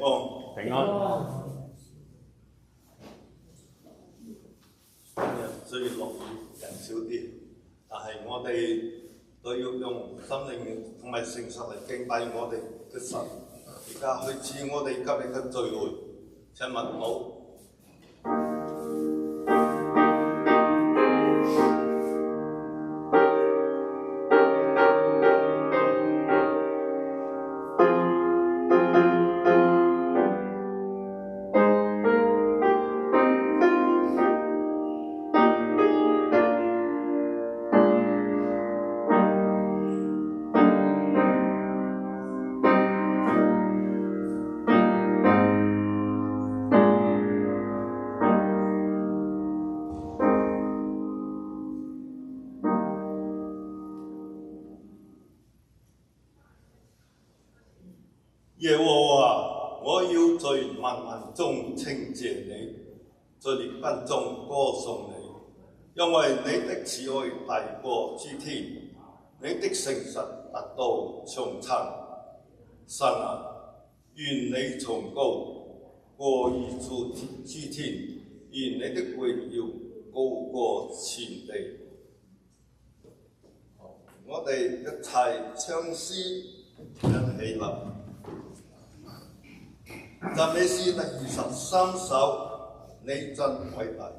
安。平安。今日雖然落雨人少啲，但係我哋都要用心靈同埋誠實嚟敬拜我哋嘅神。而家開始我哋今日嘅聚會，請問好。耶和華，我要在萬民中稱謝你，在列邦中歌頌你，因為你的慈愛大過諸天，你的誠實達到穹蒼。神啊，願你崇高過於諸天，願你的榮耀高過全地。我哋一齊唱詩，唱起嚟。讚美詩第23首，你真偉大。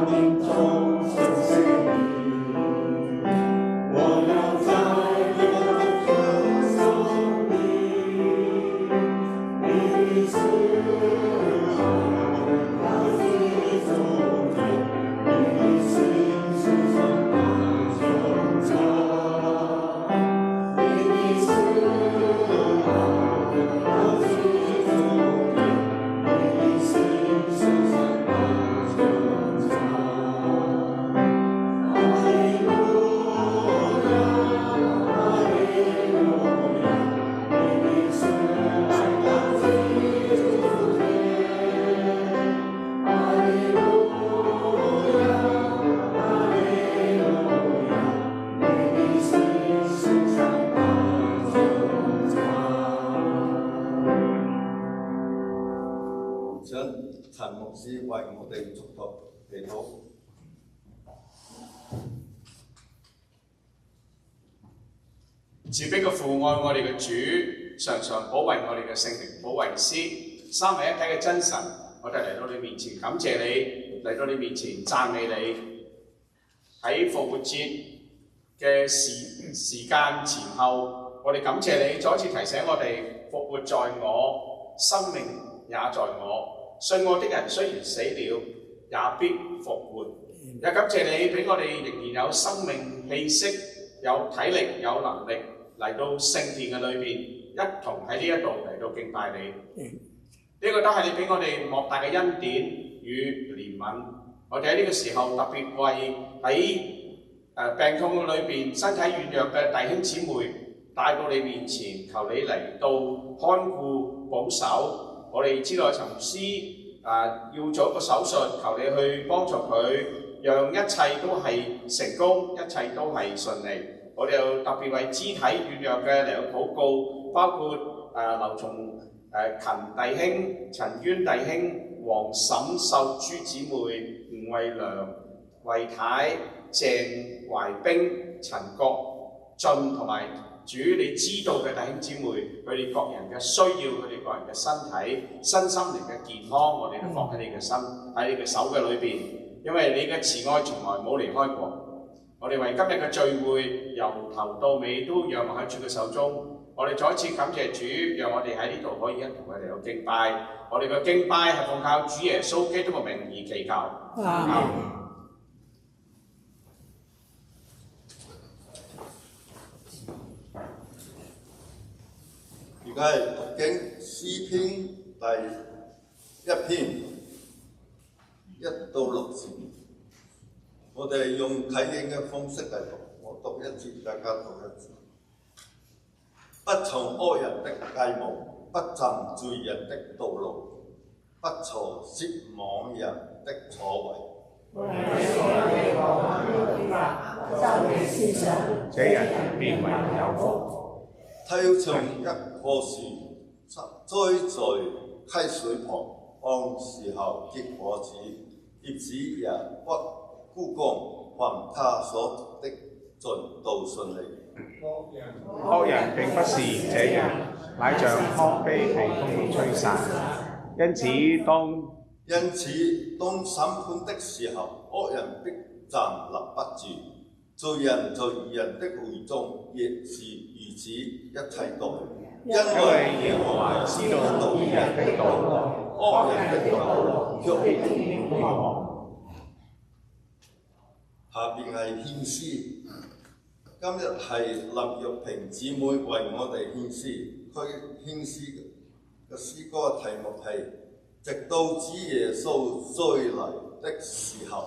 命中称谢你，我要在你的歌颂你，你的慈爱要记住你，你的心是上的颂唱，你的慈爱要记住你，你的心是上的颂唱。哈利路亚，哈利路亚，你的慈爱要记住天。哈利路亚，哈利路亚，你的心是上的颂唱。請陳牧師為我哋祝禱祈禱。慈悲嘅父愛我哋嘅主，常常保衛我哋嘅聖靈，保衛師，三位一體嘅真神，我哋嚟到你面前感謝你，嚟到你面前讚美你。喺復活節嘅時間前後，我哋感謝你再一次提醒我哋復活在我，生命也在我。信我的人雖然死了，也必復活。也感謝你俾我哋仍然有生命氣息，有體力，有能力嚟到聖殿嘅裏邊，一同喺呢一度嚟到敬拜你。呢個都係你俾我哋莫大嘅恩典與憐憫。我哋喺呢個時候特別為喺病痛裏邊身體軟弱嘅弟兄姊妹帶到你面前，求你嚟到看顧保守。我哋知道陳牧師要做一個手術，求你去幫助佢，讓一切都係成功，一切都係順利。我哋又特別為肢體軟弱嘅嚟到禱告，包括劉松勤弟兄、陳淵弟兄、黃沈秀珠姊妹、吳慧良、惠太、鄭懷冰、陳國俊同埋主你知道嘅弟兄姊妹，佢哋各人嘅需要，佢哋各人嘅身體、身心靈嘅健康，我哋都放喺你嘅心，喺你嘅手嘅裏邊，因為你嘅慈愛從來冇離開過。我哋為今日嘅聚會由頭到尾都仰望喺主嘅手中。我哋再一次感謝主，讓我哋喺呢度可以一同佢哋有敬拜。我哋嘅敬拜係奉靠主耶穌基督嘅名而祈求。阿門。而家係讀經詩篇第1篇1到6節，我哋用睇經嘅方式嚟讀，我讀一節，大家讀一節。不從惡人的計謀，不站罪人的道路，不坐褻妄人的座位。這人便為有福。他要像一棵樹栽在溪水旁，按時候結果子，葉子也不枯乾，凡他所的盡都順利。惡人並不是這樣，乃像糠秕被風吹散。因此當審判的時候，惡人必站立不住。罪人在義人的會中亦是如此，一切都因為耶和華知道義人的道路，惡人的道路卻必定滅亡。下邊係獻詩，今日係林玉萍姊妹為我哋獻詩，佢獻詩嘅詩歌題目係《直到主耶穌再來的時候》。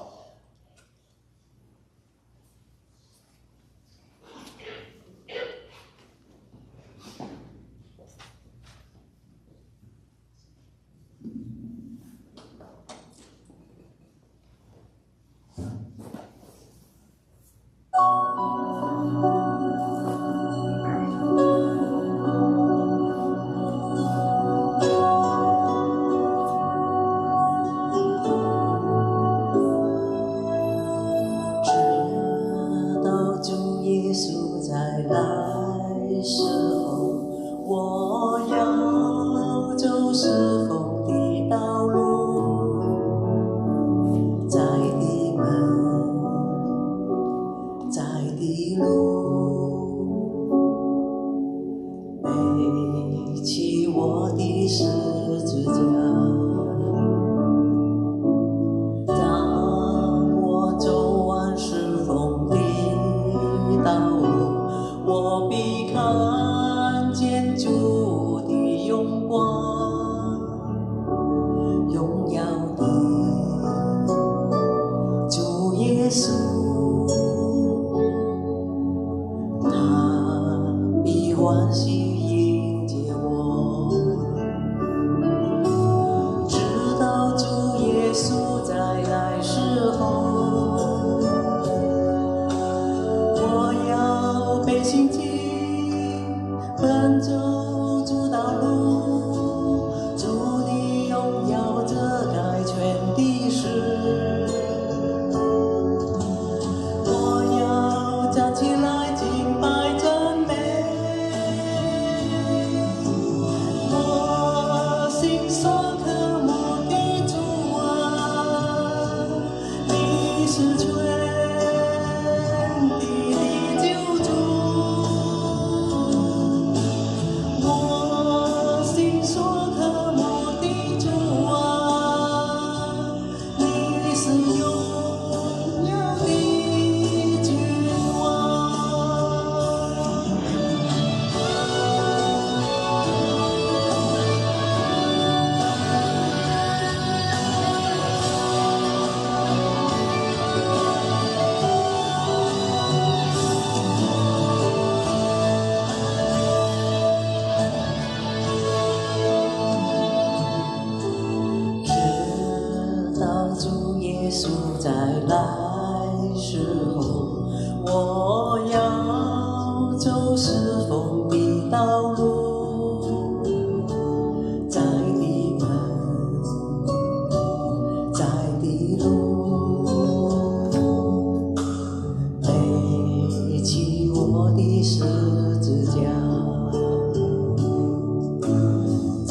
耶稣，他必欢喜迎接我，直到主耶稣再来时候，我要背信心，奔走主道路，主你荣耀遮盖全地势。我要站起来敬拜赞美，我心所渴慕的主啊，你是全地的救主。我心所渴慕的主啊，你是永远的君王。直到主耶稣再来时候，我要走侍奉的道路，在的门，在的路，背起我的十字架。当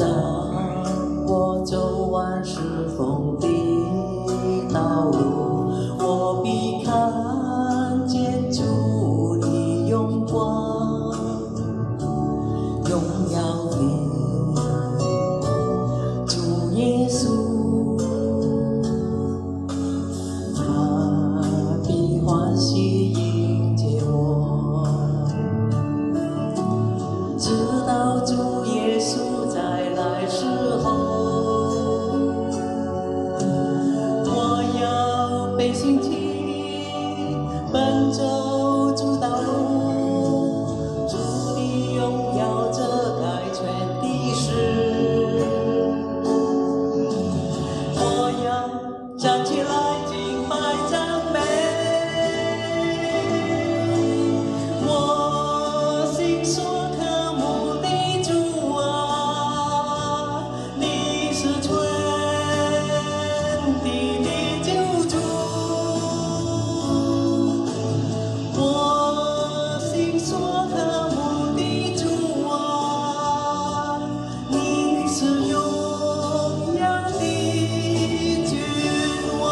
我走完侍奉的道路，我必看见主的荣光，荣耀的主耶稣，他必欢喜迎接我，直到主耶稣再来时候，我要背信心，奔走主道路，主的荣耀遮盖全地势。我要站起来敬拜赞美，我心所渴慕的主啊，你是全地的救主。我心所渴慕的主啊，你是永远的君王。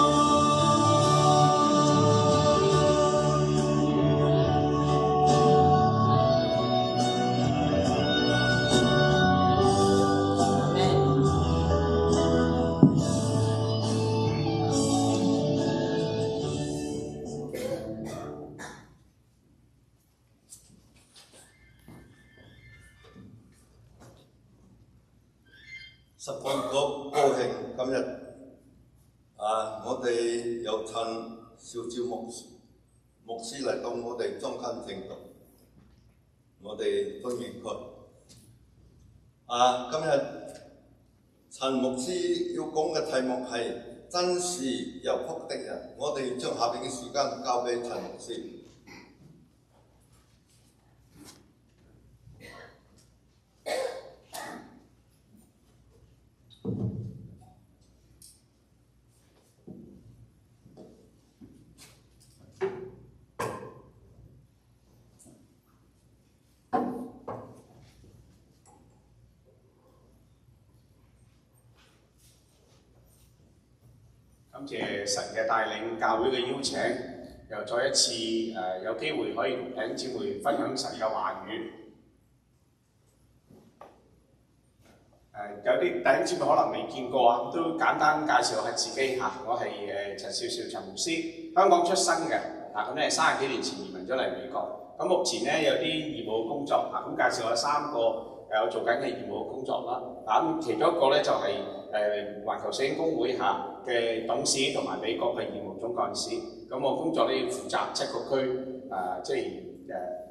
十分高興今日我哋有趁小趙牧師嚟到我哋中間正道，我哋歡迎佢。今日陳牧師要講嘅題目係真是有福的人，我哋將下邊嘅時間交俾陳牧師。感謝神嘅帶領，教會嘅邀請，又再一次有機會可以同弟兄姊妹分享神嘅話語。有啲弟兄姊妹可能未見過啊，都簡單介紹下自己嚇。我係陳少少陳牧師，香港出生嘅，咁咧30幾年前移民咗嚟美國。咁目前咧有啲義務工作，咁介紹下3個有做緊嘅義務工作啦。咁其中一個咧就係環球聖經公會嘅董事同埋美國嘅義務總幹事。咁我工作咧要負責7個區，即係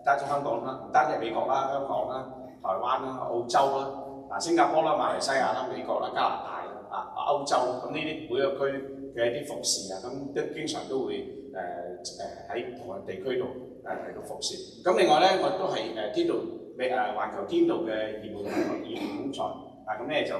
單止香港啦，唔單止係美國啦、香港啦、台灣啦、澳洲啦、新加坡啦、馬來西亞啦、美國啦、加拿大啦、歐洲，咁呢啲每個區嘅一啲服侍啊，咁都經常都會喺唔同嘅地區度嚟到服侍。咁另外咧，我都係天道環球天道嘅業務總裁，咁咧就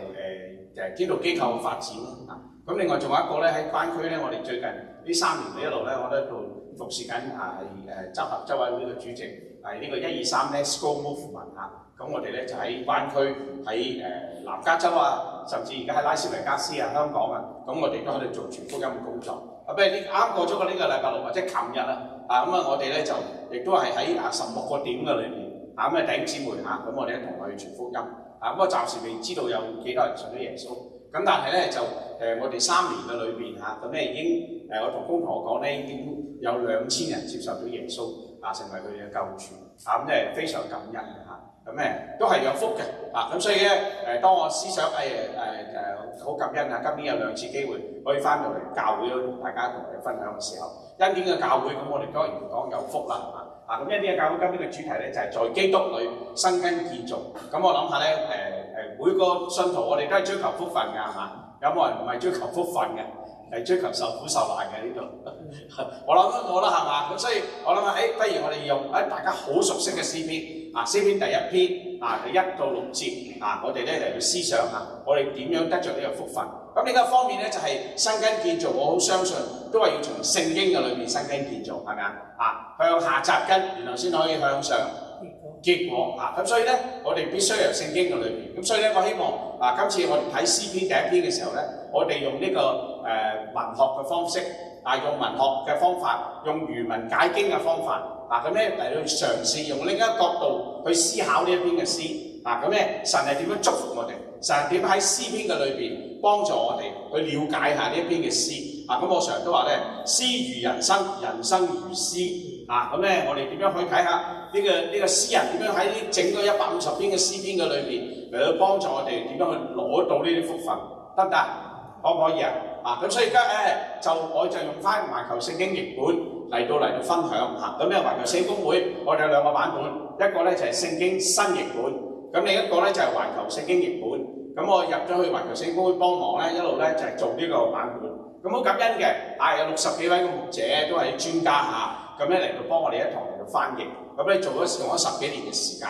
天道機構發展啦。咁另外仲有一個咧喺關區咧，我哋最近呢3年一路咧，我都喺度服侍緊係執行執委會嘅主席，係呢個123 Let's Go Movement 咁我哋咧就喺關區喺南加州啊，甚至而家喺拉斯維加斯啊、香港啊，咁我哋都喺度做傳福音嘅工作。不如啱過咗嘅呢個禮拜六或者琴日啦，我哋咧就亦都係喺16個點嘅裏邊，咁弟兄姊妹咁我哋同佢傳福音。不過暫時未知道有幾多人信咗耶穌。咁但係咧就我哋3年嘅裏邊咁咧已經我同工同我講咧已經有2000人接受咗耶穌成為佢哋嘅救主，咁即係非常感恩咁都係有福嘅咁所以咧當我思想好感恩今年有2次機會可以翻到嚟教會同大家同佢分享嘅時候，恩典嘅教會咁我哋當然講有福啦咁恩典嘅教會今年嘅主題咧就係在基督裏生根建造。咁我諗下咧每個信徒我哋都係追求福分㗎係嘛？有冇人唔係追求福分嘅？係追求受苦受難嘅呢度，我諗啦係嘛？咁所以我諗不如我哋用大家好熟悉嘅詩篇詩篇第1篇第1到6節我哋咧嚟到思想下，我哋點樣得着呢個福分？咁另一方面咧就係生根建造，我好相信都係要從聖經嘅裏面生根建造，係咪向下扎根，然後先可以向上結果咁所以咧，我哋必須由聖經嘅裏面。咁所以咧，我希望今次我哋睇詩篇第1篇嘅時候咧，我哋用呢個文學嘅方式用文學嘅方法，用漁文解經嘅方法咁咧嚟到嘗試用另一個角度去思考呢一篇嘅詩咁咧，神係點樣祝福我哋？神係點喺詩篇嘅裏邊幫助我哋去了解下呢一篇嘅詩咁我成日都話咧，詩如人生，人生如詩咁咧，我哋點樣去睇下呢個詩人點樣喺整個150篇嘅詩篇嘅裏邊嚟到幫助我哋點樣去攞到呢啲福分，得唔得？可唔可以咁所以而家我就用翻環球聖經譯本嚟到分享咁咧，環球聖公會我哋有2個版本，一個咧就係聖經新譯本，咁另一個咧就係環球聖經譯本。咁我入咗去環球聖公會幫忙咧，一路咧就係做呢個版本。咁好感恩嘅，有60幾位嘅牧者都係專家咁咧嚟到幫我哋一同嚟到翻譯。咁咧用咗10幾年嘅時間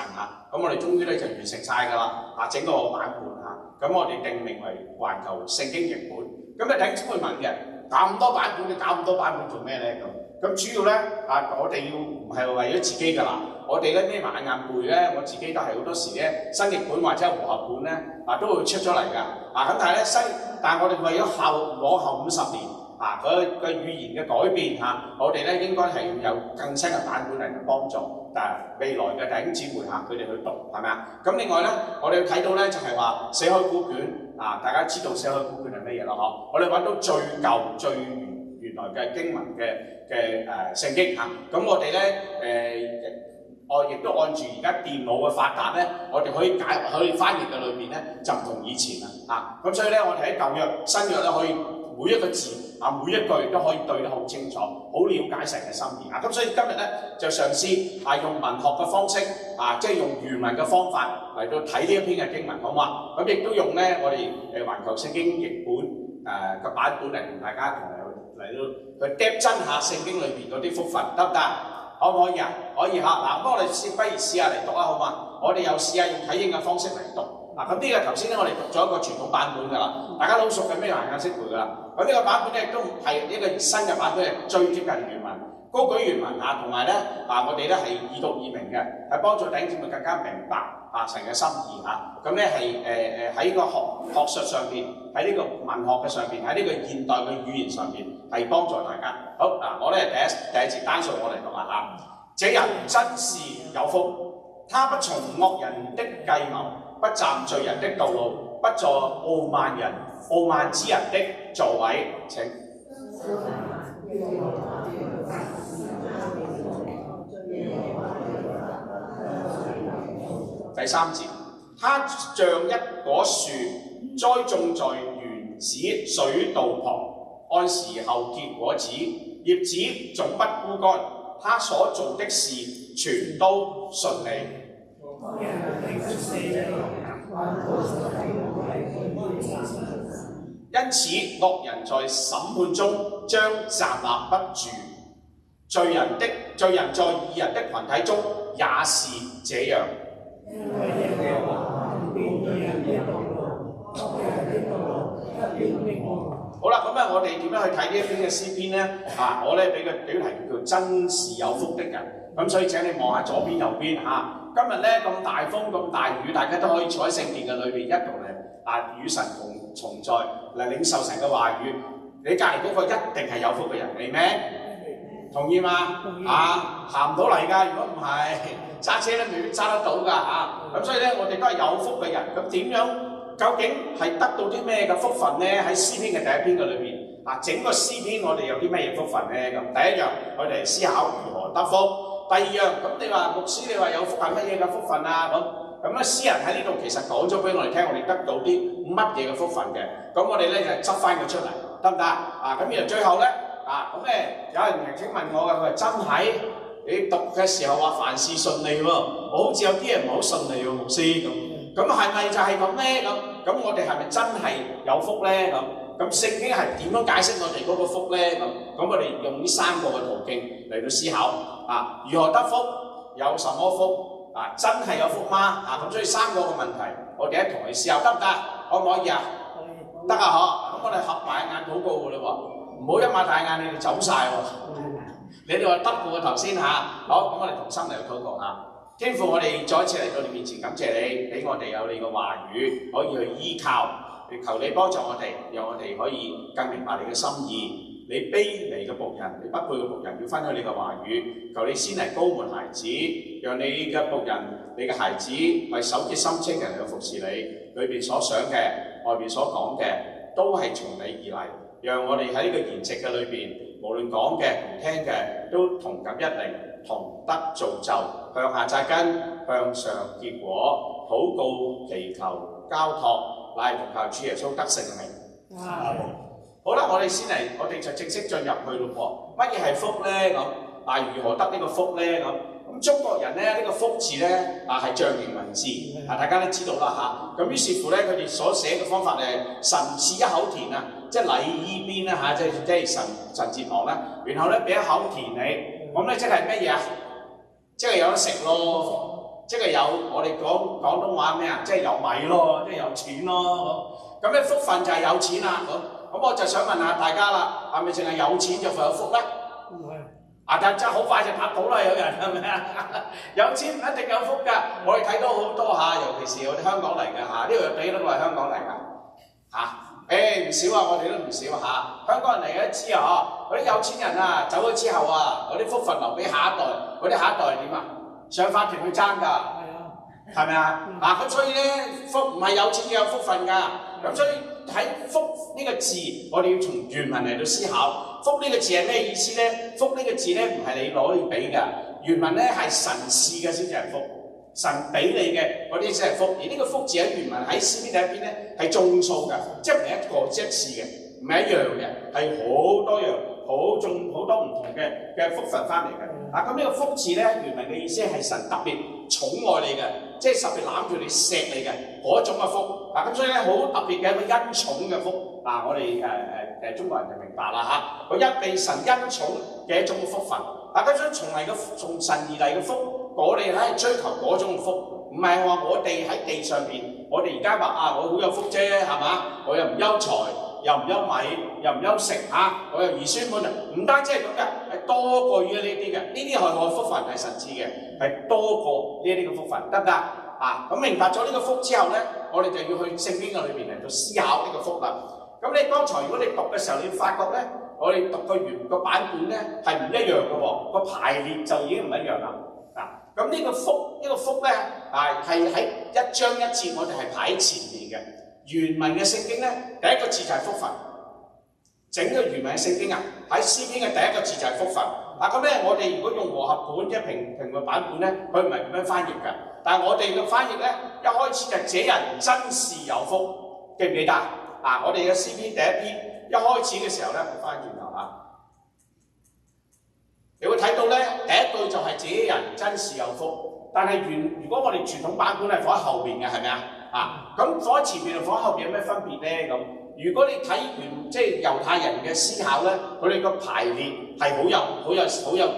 咁我哋終於咧就完成晒㗎啦整個版本咁我哋定名為環球聖經譯本。咁弟兄姊妹問嘅，咁多版本，你搞咁多版本做咩咧？咁主要咧我哋要唔係為咗自己㗎啦，我哋咧咩埋眼背咧，我自己都係好多時咧新譯本或者和合本咧都會出咗嚟㗎咁但係咧但係我哋為咗往後50年個語言嘅改變我哋咧應該係要有更新嘅版本嚟幫助未來嘅弟兄姊妹佢哋去讀係咪咁另外咧，我哋要睇到咧就係話死海古卷大家知道死海古卷係乜嘢咯？我哋揾到最舊最原來嘅經文嘅聖經咁我哋咧我亦都按住而家電腦嘅發達咧，我哋可以翻譯嘅裏邊咧就唔同以前啦咁所以咧我哋喺舊約新約咧可以每一個字每一句都可以對得好清楚，好了解神嘅心意咁所以今日咧就嘗試用文學嘅方式即係用漁文嘅方法嚟到睇呢一篇嘅經文，好嘛？咁亦都用咧我哋環球聖經譯本嘅版本嚟同大家同嚟到去 depth 真下聖經裏邊嗰啲福分，得唔得？可唔可以可以嗱，咁我哋不如試下嚟讀好嘛？我哋又試下用睇經嘅方式嚟讀咁呢個頭先咧我哋讀咗一個傳統版本㗎啦，大家都好熟嘅，咩顏顏色背㗎啦。咁呢個版本咧都係呢個新嘅版本，係最接近原文，高舉原文同埋咧我哋咧係易讀易明嘅，係幫助弟兄姊妹更加明白神嘅心意咁咧係喺個學術上邊，喺呢個文學嘅上邊，喺呢個現代嘅語言上邊係幫助大家。好我咧第一節單數我嚟讀啦這人真是有福，他不從惡人的計謀，不站罪人的道路，不坐傲慢之人的座位。請第3節，他像一棵樹栽種在園子水道旁，按時候結果子，葉子總不枯乾，他所做的事全都順利。因此，惡人在審判中將站立不住，罪人在義人的群體中也是這樣。好啦，咁我哋點樣去睇呢一篇嘅詩篇呢？我咧俾個標題叫真是有福的人。咁所以請你望下左邊右邊嚇。今日咧咁大風咁大雨，大家都可以坐喺聖殿嘅裏邊一同嚟與神同在，嚟領受神嘅話語。你隔離嗰個一定係有福嘅人，係咩？同意嗎？行唔到嚟㗎，如果唔係揸車咧未必揸得到㗎嚇。咁所以咧，我哋都係有福嘅人。咁點樣？究竟係得到啲咩嘅福分呢？喺詩篇嘅第一篇嘅裏邊，整個詩篇我哋有啲咩嘢福分呢？咁第一樣，我哋嚟思考如何得福。第二樣，咁你話牧師，你話有福係乜嘢嘅福分啊？咁咧，詩人喺呢度其實講咗俾我哋聽，我哋得到啲乜嘢嘅福分嘅。咁我哋咧就執翻佢出嚟，得唔得？咁然後最後咧，咁咧有人請問我嘅，佢話真係你讀嘅時候話凡事順利喎，我好似有啲人唔係好順利喎，牧師咁係咪就係咁咧？咁我哋係咪真係有福咧？咁聖經係點樣解釋我哋嗰個福咧？咁我哋用呢三個嘅途徑嚟到思考如何得福，有什麼福真係有福嗎？咁所以三個嘅問題，我哋一同去思考，得唔得？可唔可以啊？得啊！咁我哋合埋眼禱告㗎啦喎，唔好一擘大眼你哋走晒喎。你哋話得嘅喎頭先好，咁我哋同心嚟去禱告天父，我哋再一次嚟到你面前，感謝你俾我哋有你嘅話語可以去依靠，求你幫助我哋，讓我哋可以更明白你嘅心意。你卑微嘅僕人，你不配嘅僕人要分享你嘅話語，求你先嚟膏抹孩子，讓你嘅僕人、你嘅孩子為手潔心清嘅人去服侍你，裏邊所想嘅、外邊所講嘅，都係從你而嚟。讓我哋喺呢個筵席嘅裏邊，無論講嘅同聽嘅，都同感一靈，同得造就，向下扎根，向上結果，禱告、祈求、交託，乃係奉靠主耶穌得勝嘅名。好啦，我哋先嚟，我哋就正式進入去咯喎。乜嘢係福咧？如何得呢個福咧？咁中國人咧呢個福字咧係象形文字，大家都知道啦咁於是乎咧，佢哋所寫嘅方法神賜一口田即係禮衣邊啦即係神節堂啦，然後咧俾一口田你，咁咧即係乜嘢啊？即係有得食咯，即係有我哋講廣東話咩即係有米咯，即係有錢咯咁咧福分就係有錢啦咁我就想問下大家啦，係咪淨係有錢就有福咧？唔係。但真係好快就答到啦，有人係咪有錢唔一定有福㗎。我哋睇到好多尤其是我哋香港嚟嘅呢度有幾多個係香港嚟㗎唔少我哋都唔少香港人嚟嘅知嗰啲有錢人走咗之後嗰啲福分留俾下一代，嗰啲下一代係點上法庭去爭㗎，係咪咁所以咧福唔係有錢嘅有福分㗎，咁所以睇福呢個字，我哋要從原文嚟到思考。福呢個字係咩意思咧？福呢個字咧唔係你攞嚟俾㗎，原文咧係神賜嘅先至係福，神俾你嘅嗰啲先係福。而呢個福字喺原文喺詩篇第一篇咧係眾數㗎，即係唔係一個一次嘅，唔係一樣嘅，係好多樣、好多唔同嘅福分翻嚟嘅。咁呢個福字咧原文嘅意思係神特別寵愛你嘅，即係特別攬住你錫你嘅嗰種嘅福。咁所以咧好特別嘅一個恩寵嘅福。我哋中國人就明白啦佢一被神恩寵嘅一種福分。咁所以從神而嚟嘅福，我哋係追求嗰種福，唔係話我哋喺地上邊，我哋而家話我好有福啫，係嘛？我又唔憂財，又唔憂米，又唔憂食我又兒孫滿堂，唔單止係咁嘅，係多過於呢啲嘅。呢啲係我福分係神賜嘅，係多過呢啲嘅福分，得唔得？咁明白咗呢個福之後咧，我哋就要去聖經嘅裏邊嚟到思考呢個福啦。咁你剛才如果你讀嘅時候，你會發覺咧，我哋讀嘅原個版本咧係唔一樣嘅喎，個排列就已經唔一樣啦。咁呢個福咧係喺一章一節，我哋係排喺前面嘅。原文嘅聖經咧，第一個字就係福分。整個原文嘅聖經喺詩篇嘅第一個字就係福分。咁咧，我哋如果用和合本即係平嘅版本咧，佢唔係咁樣翻譯嘅。但係我哋嘅翻譯咧，一開始就這人真是有福，記唔記得我哋嘅詩篇第一篇一開始嘅時候咧，我翻轉頭嚇，你會睇到咧第一句就係這人真是有福，但係如果我哋傳統版本係放喺後邊嘅，係咪啊？咁放喺前邊同放喺後邊有咩分別咧？咁如果你睇完即係猶太人嘅思考咧，佢哋個排列係好有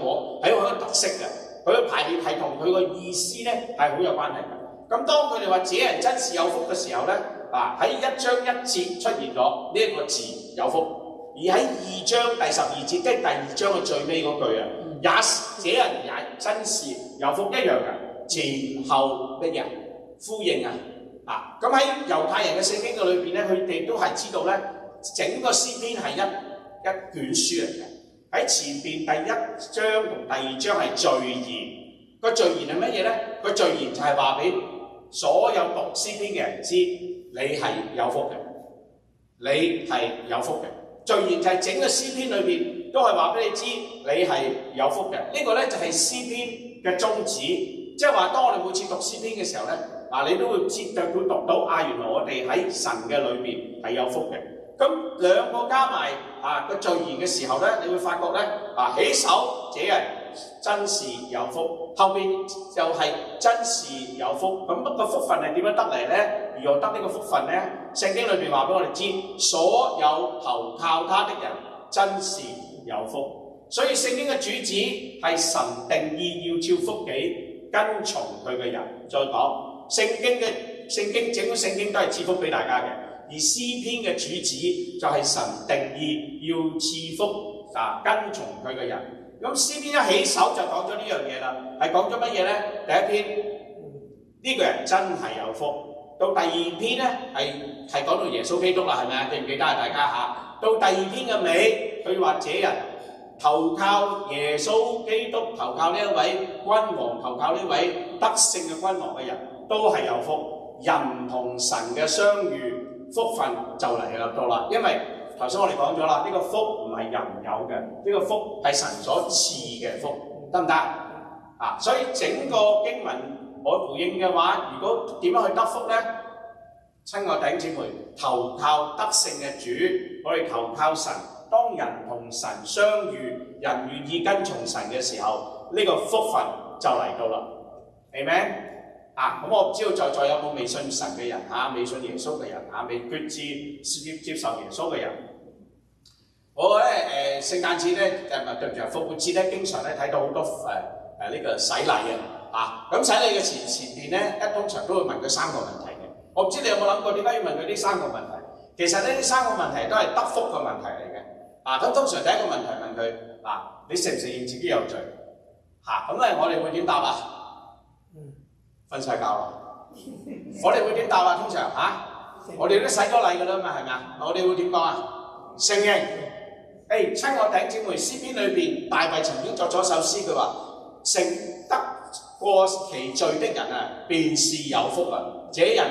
果，係好有特色嘅。佢嘅排列係同佢個意思咧係好有關係嘅。咁當佢哋話這人真是有福嘅時候咧，喺1章1節出現咗呢一個字有福，而喺2章第12節，即係第2章嘅最尾嗰句啊，這人也真是有福一樣嘅，前後乜嘢呼應啊！咁喺猶太人嘅聖經嘅裏邊咧，佢哋都係知道咧，整個詩篇係一卷書嚟嘅。喺前邊第1章同第2章係序言，個序言係乜嘢咧？個序言就係話俾所有讀詩篇嘅人知，你係有福嘅，你係有福嘅。序言就係整個詩篇裏邊都係話俾你知，你係有福嘅。呢個咧就係詩篇嘅宗旨，即係話當我哋每次讀詩篇嘅時候咧，你都會知道會讀到原來我哋喺神嘅裏邊係有福嘅。咁兩個加埋個序言嘅時候咧，你會發覺咧起手這人真是有福，後邊就係真是有福。咁個福分係點樣得嚟咧？如何得呢個福分咧？聖經裏邊話俾我哋知，所有投靠他的人真是有福。所以聖經嘅主旨係神定義要照福己跟從佢嘅人。再講聖經整個聖經都係賜福俾大家嘅。而詩篇嘅主旨就係神定義要賜福跟從佢嘅人。咁詩篇一起手就講咗呢樣嘢啦，係講咗乜嘢咧？第一篇呢個人真係有福，到第二篇咧係講到耶穌基督啦，係咪啊？記唔記得啊？大家嚇，到第二篇嘅尾，佢話這人投靠耶穌基督，投靠呢一位君王，投靠呢位得勝嘅君王嘅人都係有福。人同神嘅相遇，福分就嚟到啦，因為頭先我哋講咗啦，呢個福唔係人有嘅，呢個福係神所賜嘅福，得唔得？所以整個經文我回應嘅話，如果點樣去得福咧？親愛弟兄姊妹，投靠得勝嘅主，我哋投靠神。當人同神相遇，人願意跟從神嘅時候，呢個福分就嚟到啦。Amen。咁我唔知道在座有冇未信神嘅人未信耶穌嘅人未決志接受耶穌嘅人。我咧聖誕節咧對唔住復活節咧，經常咧睇到好多呢個洗禮嘅咁洗禮嘅前邊咧，通常都會問佢3個問題嘅。我唔知你有冇諗過點解要問佢呢3個問題？其實呢3個問題都係得福嘅問題嚟嘅。咁通常第一個問題問佢你承唔承認自己有罪？咁咧我哋會點答啊？瞓晒覺啦！我哋會點答通常我哋都洗咗禮㗎啦嘛，係咪啊？我哋會點講承認。親愛弟兄姊妹，詩篇裏邊大衛曾經作咗一首詩，佢話：承得過其罪的人便是有福啊！這人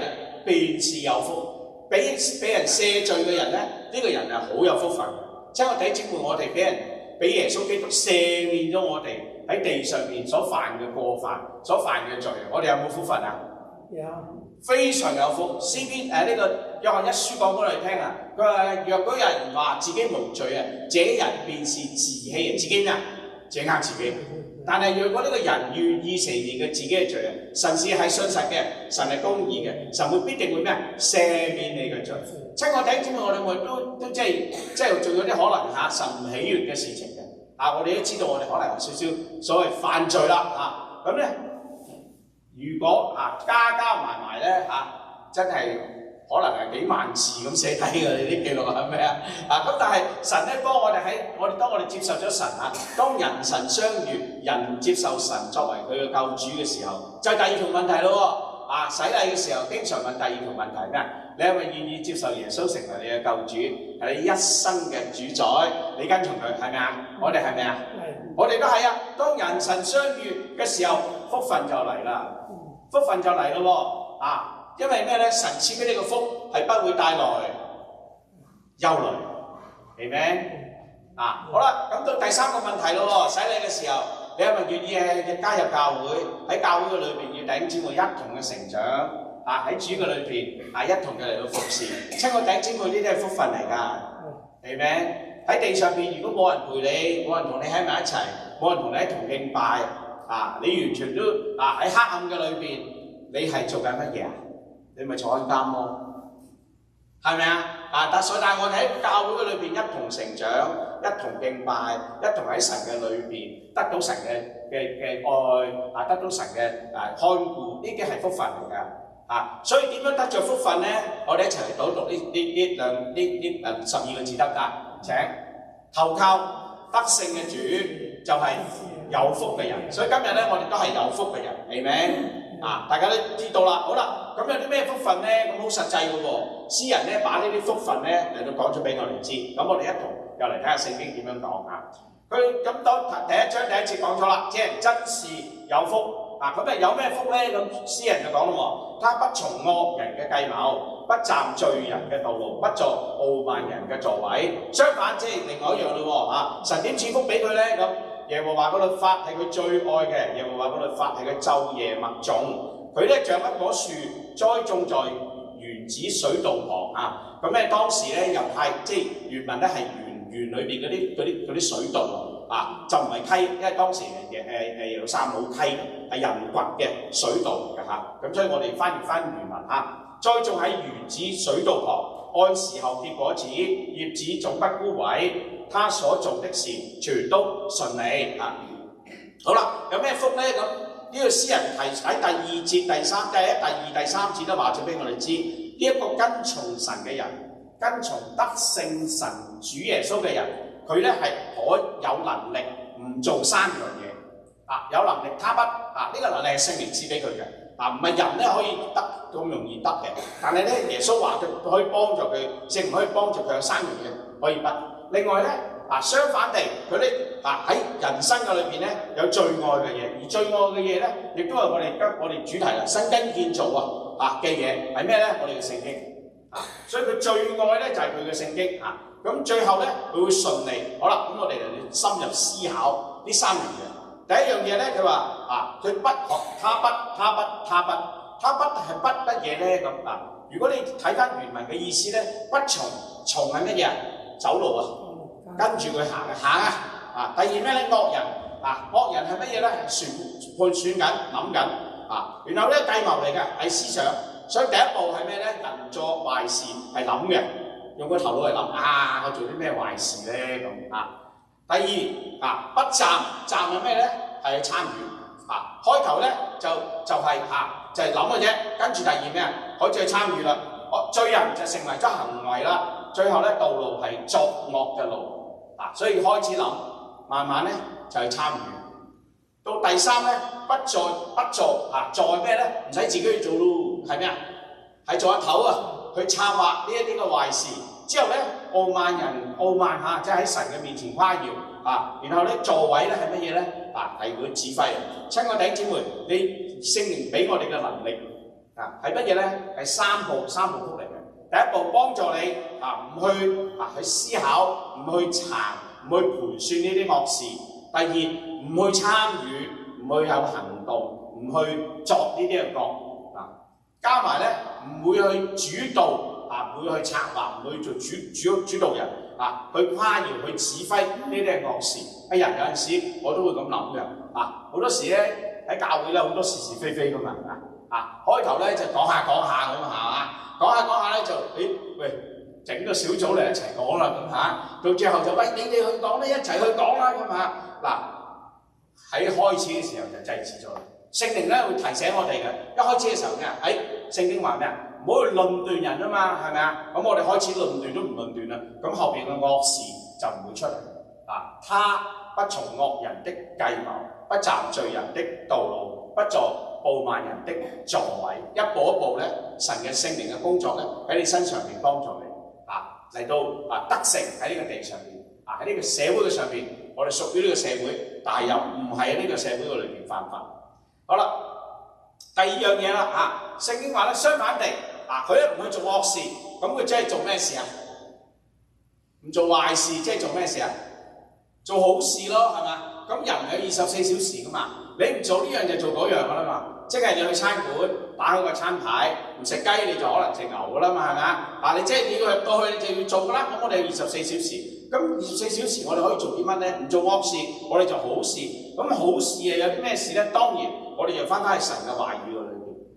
便是有福。俾人赦罪嘅人咧，呢個人好有福分。親愛弟兄姊妹，我哋俾耶穌基督赦免咗我哋喺地上面所犯嘅過犯、所犯嘅罪，我哋有冇福分啊？有，非常有福。詩篇呢個約翰一書講俾我哋聽佢話若果有人話自己無罪這人便是自欺嘅，自己咩？自己呃自己。但係若果呢個人願意承認佢自己嘅罪神是係信實嘅，神係公義嘅，神會必定會咩？赦免你嘅罪。親愛弟兄姊妹，我哋都即係做咗啲可能神唔喜悅嘅事情嘅。我哋都知道我哋可能有少少所謂犯罪啦咁咧，如果加埋咧真係可能係幾萬字咁寫低嘅，你啲記錄係咪咁但係神咧幫我哋當我哋接受咗神當人神相遇，人接受神作為佢嘅救主嘅時候，就係第二條問題咯。洗禮嘅時候經常問第二條問題咩？你係咪願意接受耶穌成為你嘅救主，係你一生嘅主宰？你跟從佢係咪我哋係咪我哋都係當人神相遇嘅時候，福分就嚟啦，福分就嚟咯因為咩咧？神賜俾你個福係不會帶來憂慮，明唔明？好啦，咁到第3個問題咯，洗禮嘅時候，你係咪願意加入教會？喺教會嘅裏邊，要弟兄姊妹一同嘅成長，喺主嘅裏邊一同嘅嚟到服侍。親愛弟兄姊妹，呢啲係福分嚟㗎，係咪？喺地上邊，如果冇人陪你，冇人同你喺埋一齊，冇人同你一同敬拜你完全都喺黑暗嘅裏邊，你係做緊乜嘢啊？你咪坐緊監咯，係咪啊？但係我哋喺教會嘅裏邊一同成長，一同敬拜，一同喺神嘅裏邊得到神嘅愛，得到神嘅看顧，呢啲係福分嚟㗎。所以點樣得着福分咧？我哋一齊嚟讀呢12個字得唔得？請投靠得勝嘅主就係有福嘅人，所以今日咧我哋都係有福嘅人，係咪？大家都知道啦。好啦，咁有啲咩福分咧？咁好實際嘅喎。詩人咧把呢啲福分咧嚟到講咗俾我哋知，咁我哋一同又嚟睇下聖經點樣講啊。佢咁當第一章第一節講咗啦，即係真是有福。咁有咩福咧？咁詩人就講咯喎，他不從惡人嘅計謀，不站罪人嘅道路，不坐傲慢人嘅座位。相反，即係另外一樣咯喎。神點賜福俾佢咧？咁耶和華嘅律法係佢最愛嘅，耶和華嘅律法係佢晝夜默誦。佢咧像一棵樹栽種在園子水道旁咁咧當時咧猶太即係原文咧係園裏邊嗰啲水道就唔係溪，因為當時耶路撒冷冇溪，係人掘嘅水道嚟㗎咁所以我哋翻譯翻原文栽種喺園子水道旁，按時候結果子，葉子總不枯萎，他所做的事全都順利好啦，有咩福咧？咁呢個詩人提喺第二節、第二、第三節都話咗俾我哋知，呢一個跟從神嘅人，跟從得勝神主耶穌嘅人，佢咧係可有能力唔做3樣嘢有能力他不呢個能力係聖靈賜俾佢嘅唔係人咧可以得咁容易得嘅，但係咧耶穌話佢可以幫助佢，聖靈可以幫助佢有3樣嘢可以得。另外咧相反地，佢咧喺人生嘅裏邊咧有最愛嘅嘢，而最愛嘅嘢咧亦都係我哋主題啦，新根建造嘅嘢係咩咧？我哋嘅聖經所以佢最愛咧就係佢嘅聖經咁最後咧佢會順利。好啦，咁我哋嚟深入思考呢3樣嘢。第一樣嘢咧，佢話佢不學他不係不乜嘢咧？咁如果你睇翻原文嘅意思咧，不從係乜嘢？走路跟住佢行第二咩咧？惡人惡人係乜嘢咧？判算緊諗緊然後咧計謀嚟嘅係思想，所以第一步係咩咧？人做壞事係諗嘅，用個頭腦嚟諗我做啲咩壞事咧咁第二不站係咩咧？係參與開頭咧就係諗嘅啫，跟住第二咩開始去參與啦。罪人就成為咗行為啦，最後咧道路係作惡嘅路所以開始諗，慢慢咧就係參與。到第三咧不做做係咩咧？唔使自己去做咯，係咩係做一頭去策劃呢一啲嘅壞事。之後咧傲慢即係喺神嘅面前誇耀然後咧座位咧係乜嘢咧？係佢指揮。親愛弟兄姊妹，你聖靈俾我哋嘅能力係乜嘢咧？係三步福嚟嘅。第一步幫助你唔去思考，唔去查，唔去盤算呢啲惡事。第二，唔去參與，唔去有行動，唔去作呢啲嘅惡加埋咧唔會去主導唔會去策劃，唔會做主導人去誇耀，去指揮呢啲嘅惡事。有陣時我都會咁諗嘅好多時咧喺教會咧好多是是非非噶嘛開頭咧就講下咁講下咧就整個小組嚟一齊講啦咁到最後就喂你哋去講咧，一齊去講啦咁喺開始嘅時候就制止咗。聖靈咧會提醒我哋嘅，一開始嘅時候喺聖經話咩唔好去論斷人啊嘛，係咪咁我哋開始論斷都唔論斷啦，咁後邊嘅惡事就唔會出嚟他不從惡人的計謀，不站罪人的道路，不坐傲慢人的座位。一步一步咧，神嘅聖靈嘅工作咧喺你身上邊幫助你嚟到得勝喺呢個地上邊喺呢個社會嘅上邊，我哋屬於呢個社會，但係又唔係喺呢個社會嘅裏邊犯法。好啦，第二樣嘢啦聖經話咧相反地佢咧唔去做惡事，咁佢即係做咩事唔做壞事，即係做咩事做好事咯，係嘛？咁人有24小時噶嘛，你唔做呢樣就做嗰樣噶啦嘛。即係你去餐館打開個餐牌，唔食雞你就可能食牛噶啦嘛，係咪啊？嗱，你即係你要入到去你就要做噶啦。咁我哋有24小時，咁24小時我哋可以做啲乜咧？唔做惡事，我哋做好事。咁好事啊有啲咩事咧？當然我哋就翻返去神嘅話語裏邊。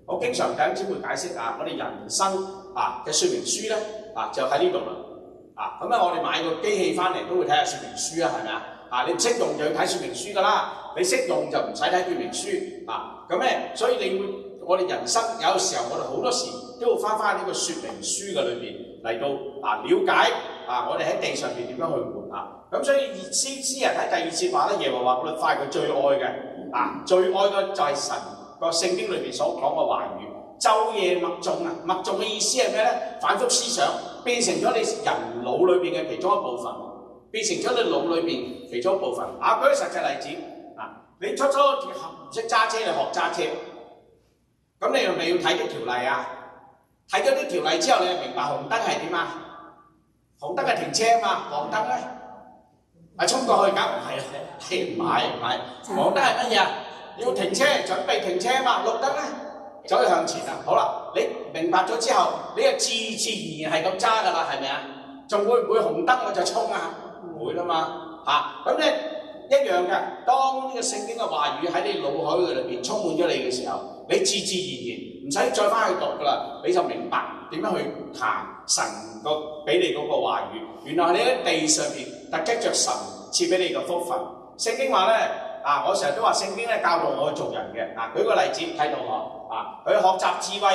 我經常等姊妹解釋啊，我哋人生嘅說明書咧就喺呢度啦。咁我哋買個機器翻嚟都會睇下說明書啊，係咪啊？你唔識用就要睇說明書噶啦，你識用就唔使睇說明書咁咧，所以我哋人生有時候我哋好多時都要翻返呢個說明書嘅裏邊嚟到了解我哋喺地上邊點樣去活咁所以詩人喺第2節話咧，耶和華律法係佢最愛嘅最愛嘅就係神個聖經裏邊所講嘅話語。晝夜默誦默誦嘅意思係咩咧？反覆思想，變成咗你人腦裏邊嘅其中一部分，變成咗你腦裏邊其中一部分。舉個實際例子你初唔識揸車，你學揸車，咁你係咪要睇啲條例啊？睇咗啲條例之後，你就明白紅燈係點啊？紅燈係停車啊嘛，黃燈咧衝過去，梗唔係啦，唔係，黃燈係乜嘢啊？要停車，準備停車啊嘛，綠燈咧走去向前啦。好啦，你明白咗之後，你就自然係咁揸噶啦，係咪啊？仲會唔會紅燈我就衝啊？唔會啦嘛，咁咧一樣嘅。當呢個聖經嘅話語喺你腦海裏邊充滿咗你嘅時候，你自然唔使再翻去讀噶啦，你就明白點樣去行神俾你嗰個話語。原來你喺地上邊突擊着神賜俾你嘅福分。聖經話咧我成日都話聖經咧教導我去做人嘅。舉個例子睇到我去學習智慧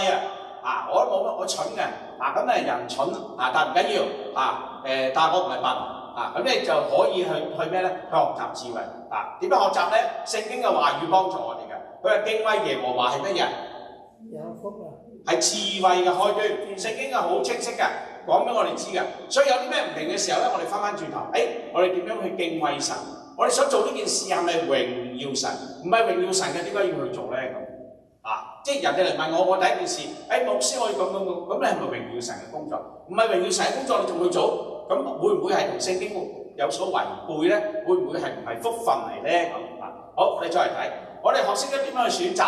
我都冇乜，我蠢嘅咁人蠢但唔緊要但係我唔係笨。咁你就可以去咩咧？去學習智慧點樣學習咧？聖經嘅話語幫助我哋嘅。佢話敬畏耶和華係乜嘢？有福係智慧嘅開端。聖經係好清晰嘅，講俾我哋知嘅。所以有啲咩唔明嘅時候咧，我哋翻返轉頭，我哋點樣去敬畏神？我哋想做呢件事係咪榮耀神？唔係榮耀神嘅，點解要去做咧？即係人哋嚟問我第一件事，牧師我要咁你係咪榮耀神嘅工作？唔係榮耀神嘅工作，你仲去做？咁會唔會係同聖經有所違背咧？會唔會係唔係福分嚟咧？好，我哋再嚟睇，我哋學識咗點樣去選擇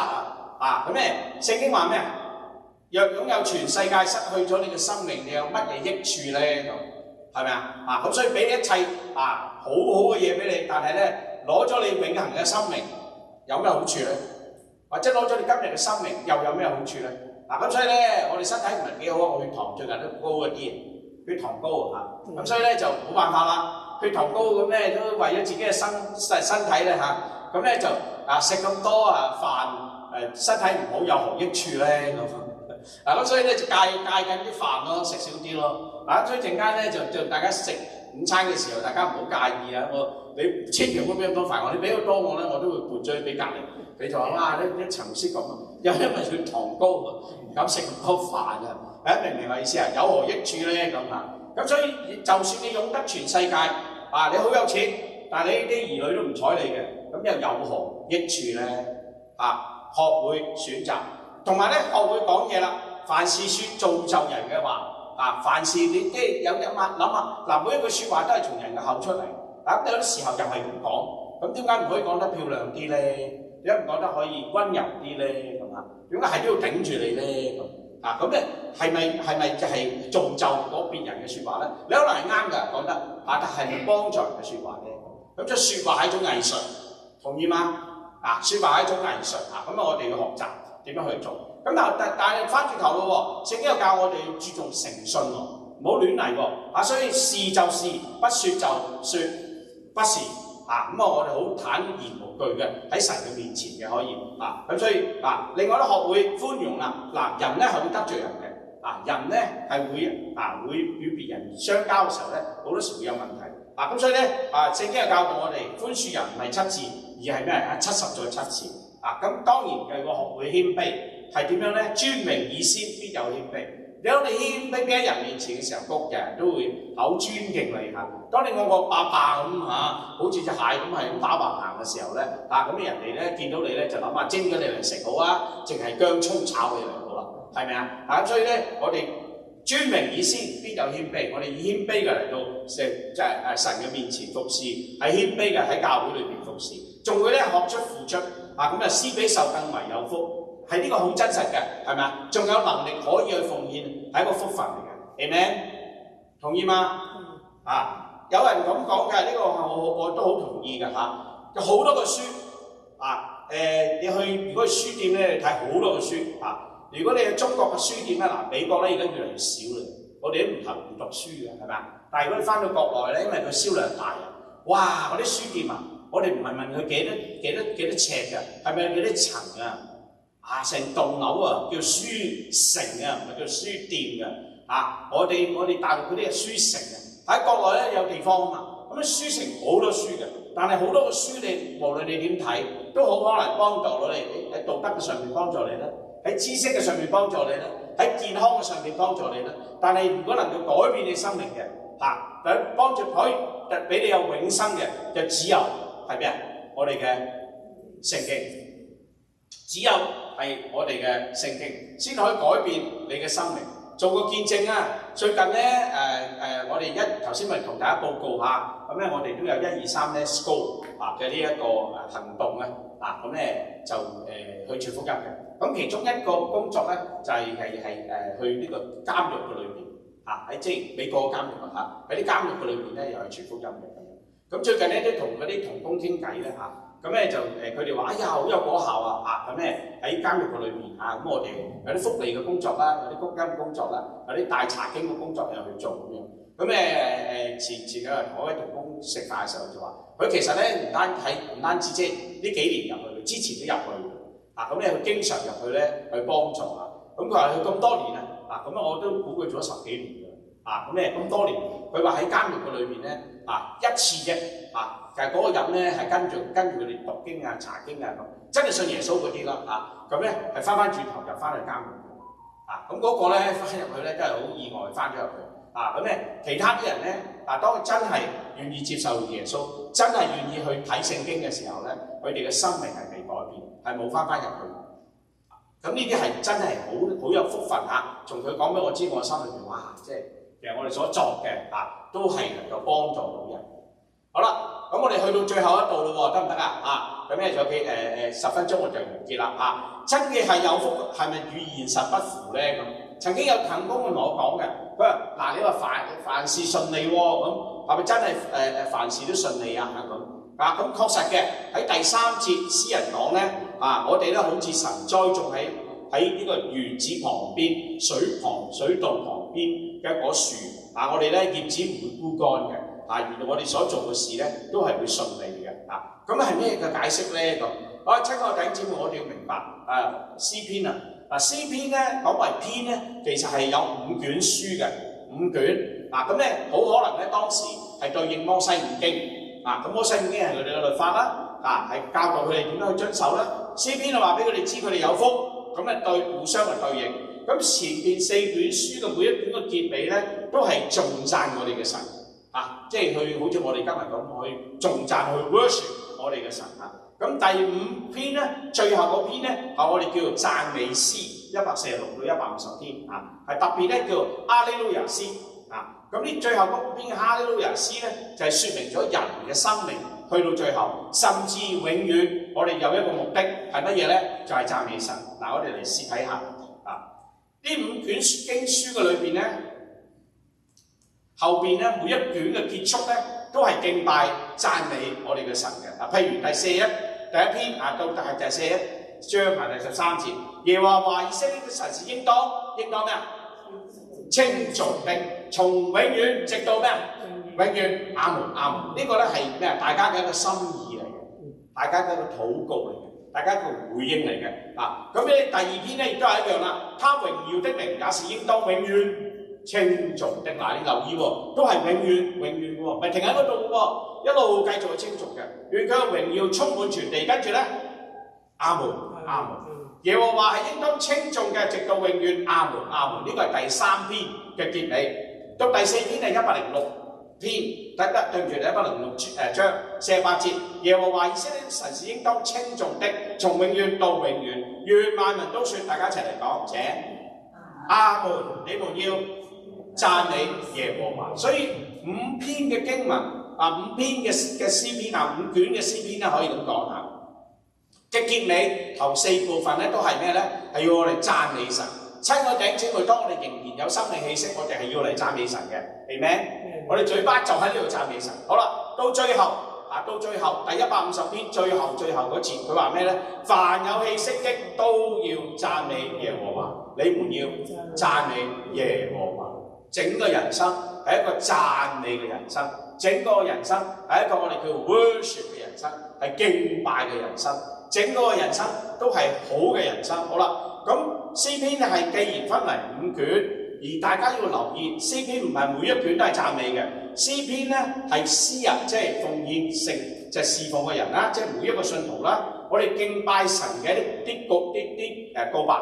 咁咧？聖經話咩？若擁有全世界，失去咗你嘅生命，你有乜嘢益處咧？係咪咁所以俾一切好好嘅嘢俾你，但係咧攞咗你永恆嘅生命，有咩好處咧？或者攞咗你今日嘅生命，又有咩好處咧？咁所以咧，我哋身體唔係幾好，我血糖最近都高一啲，血糖高咁所以咧就冇辦法啦。血糖高咁咧都為咗自己嘅身體咧咁咧就食咁多飯身體唔好有何益處咧咁所以咧就戒緊啲飯咯，食少啲咯。所以陣間咧就大家食午餐嘅時候，大家唔好介意你千祈唔好俾咁多飯我，你俾到多我咧，我都會撥咗俾隔離。你就話哇，你一層先咁又因為血糖高唔敢食咁多飯明唔明我意思有何益處咧咁所以就算你擁得全世界你好有錢，但係你啲兒女都唔睬你嘅，咁又有何益處咧？學會選擇，同埋咧學會講嘢啦。凡事說造就人嘅話凡事你即係有諗下每一句説話都係從人嘅口出嚟。有啲時候又係咁講，咁點解唔可以講得漂亮啲咧？點解唔講得可以溫柔啲咧？點解係都要頂住你咧？咁咧係咪就係造就嗰別人嘅説話咧？你可能係啱㗎講得，但係咪幫助人嘅説話咧？咁即係説話係一種藝術，同意嗎？説話係一種藝術咁我哋要學習點樣去做。咁但係翻轉頭咯喎，聖經又教我哋要注重誠信喎，唔好亂嚟喎。所以是就是，不説就説不是。我哋好坦然無懼嘅喺神嘅面前嘅可以咁所以另外都學會寬容啦。人咧係會得罪人嘅，人咧係會與別人相交嘅時候咧，好多時會有問題。咁所以咧聖經又教導我哋寬恕人唔係7次，而係咩？70再7次。咁當然嘅個學會謙卑係點樣咧？尊榮以先，必有謙卑。當你謙卑喺人面前嘅時候，個人都會好尊敬你當你惡霸咁好似隻蟹咁係咁打橫行嘅時候咧，咁人哋咧見到你咧就諗下蒸咗你嚟食好啊，淨係薑葱炒你嚟好啦，係咪所以咧我哋尊榮以先，必有謙卑。我哋以謙卑嘅嚟到神嘅面前服侍，係謙卑嘅喺教會裏邊服侍，仲會咧學出付出咁啊，施比受更為有福，係呢個好真實嘅，係咪啊？仲有能力可以去奉獻，係一個福分嚟嘅 ，Amen？ 同意嗎？有人咁講嘅，呢個我都好同意嘅嚇。有好多個書你去如果去書店咧，你睇好多個書如果你去中國嘅書店咧，美國咧而家越嚟越少啦。我哋都唔讀書嘅，係咪啊？但係如果你翻到國內咧，因為佢銷量大哇！嗰啲書店我哋唔係問佢幾多尺㗎，係咪幾多層成棟樓叫書城唔係叫書店嘅我哋大陸嗰啲係書城喺國內咧有地方咁書城好多書嘅，但係好多個書你無論你點睇，都好可能幫助到你喺道德嘅上面幫助你啦，喺知識嘅上面幫助你啦，喺健康嘅上面幫助你啦。但係如果能夠改變你生命嘅幫助可以俾你有永生嘅，就只有係咩我哋嘅聖經，只有係我哋嘅聖經先可以改變你嘅生命。做個見證最近咧我哋頭先咪同大家報告下，咁咧我哋都有123咧 SCO 嘅呢一個行動咁咧就去傳福音嘅。咁其中一個工作咧就係去呢個監獄嘅裏邊喺即係美國嘅監獄喺啲監獄嘅裏邊咧又係傳福音嘅咁樣。咁最近咧都同嗰啲同工傾偈咧咁咧就佢哋話：哎呀，好有果效咁咧喺監獄嘅裏邊咁我哋有啲福利嘅工作啦，有啲福音工作啦，有啲大查經嘅工作又去做咁樣。咁前有人同一位同工食飯嘅時候就話：佢其實咧唔單止即係呢幾年入去，之前都入去咁咧佢經常入去咧去幫助咁佢話佢咁多年咁我都估佢做咗10幾年㗎咁咧咁多年，佢話喺監獄嘅裏邊咧一次啫其實嗰個人咧係跟住佢哋讀經查經咁，真係信耶穌嗰啲啦咁咧係翻轉頭就翻去監獄咁嗰個咧翻入去咧真係好意外翻咗入去咁咧其他啲人咧當佢真係願意接受耶穌，真係願意去睇聖經嘅時候咧，佢哋嘅生命係被改變，係冇翻入去。咁呢啲係真係好有福分從佢講俾我知，我心裏面哇，即係其實我哋所作嘅都係能夠幫助到人。好啦，咁我哋去到最後一步咯喎，得唔得咁咧仲有10分鐘我就完結啦真嘅係有福，係咪與現實不符咧？咁曾經有同工同我講嘅，佢話嗱，你話凡事順利喎，咁係咪真係凡事都順利咁確實嘅，喺第3節詩人講咧我哋咧好似神栽種喺呢個園子旁邊、水道旁邊嘅一棵樹我哋咧葉子唔會枯乾嘅原來我哋所做嘅事咧都係會順利嘅咁係咩嘅解釋咧？咁親愛嘅弟兄姊妹，我哋要明白詩篇詩篇咧講為篇咧，其實係有5卷書嘅5卷咁咧好可能咧當時係對應摩西五經咁摩西五經係佢哋嘅律法啦係教導佢哋點樣去遵守啦。詩篇就話俾佢哋知佢哋有福，咁咧互相嘅對應。咁前邊4卷書嘅每一卷嘅結尾咧，都係頌讚我哋嘅神即係去好似我哋今日咁去頌讚去 worship 我哋嘅神咁第5篇咧，最後嗰篇咧我哋叫做讚美詩146到150篇係特別咧叫做哈利路亞詩咁呢最後嗰篇嘅哈利路亞詩咧，就係説明咗人嘅生命去到最後，甚至永遠，我哋有一個目的係乜嘢咧？就係讚美神。我哋嚟試睇下呢5卷經書嘅裏邊咧，後邊咧每一卷嘅結束咧，都係敬拜讚美我哋嘅神嘅譬如第41第1篇到第41章第13節，耶和華以色列的神是應當咩稱頌的，從永遠直到咩永遠阿門阿門。呢個咧係咩？大家嘅一個心意嚟嘅，大家嘅一個禱告嚟嘅，大家一個回應嚟嘅咁咧第2篇咧亦都係一樣啦，他榮耀的名也是應當永遠稱頌的。你留意都係永遠嘅喎，唔係停喺嗰度嘅喎，一路繼續去稱頌嘅，願佢嘅榮耀充滿全地。跟住咧阿門阿門。耶和華係應當稱頌嘅，直到永遠。阿門阿門。呢個係第3篇嘅結尾。到第4篇係106篇，對唔住，106章48節。耶和華以色列神是應當稱頌的，從永遠到永遠。願萬民都説，大家一齊嚟講，請阿門。你們要讚美耶和華。所以5篇嘅經文5篇嘅詩篇5卷嘅詩篇咧，可以咁講下嘅結尾頭4部分咧都係咩咧？係要我哋讚美神。親愛弟兄姊妹，當我哋仍然有生命氣息，我哋係要嚟讚美神嘅，Amen。我哋嘴巴就喺呢度讚美神。好啦，到最後第150篇最後嗰節，佢話咩咧？凡有氣息的都要讚美耶和華，你們要讚美耶和華。整個人生係一個讚美嘅人生，整個人生係一個我哋叫 worship 嘅人生，係敬拜嘅人生，整個人生都係好嘅人生。好啦，咁詩篇係既然分為5卷，而大家要留意，詩篇唔係每一卷都係讚美嘅，詩篇咧係詩人即係奉獻成就侍奉嘅人啦，即係每一個信徒啦，我哋敬拜神嘅啲告白，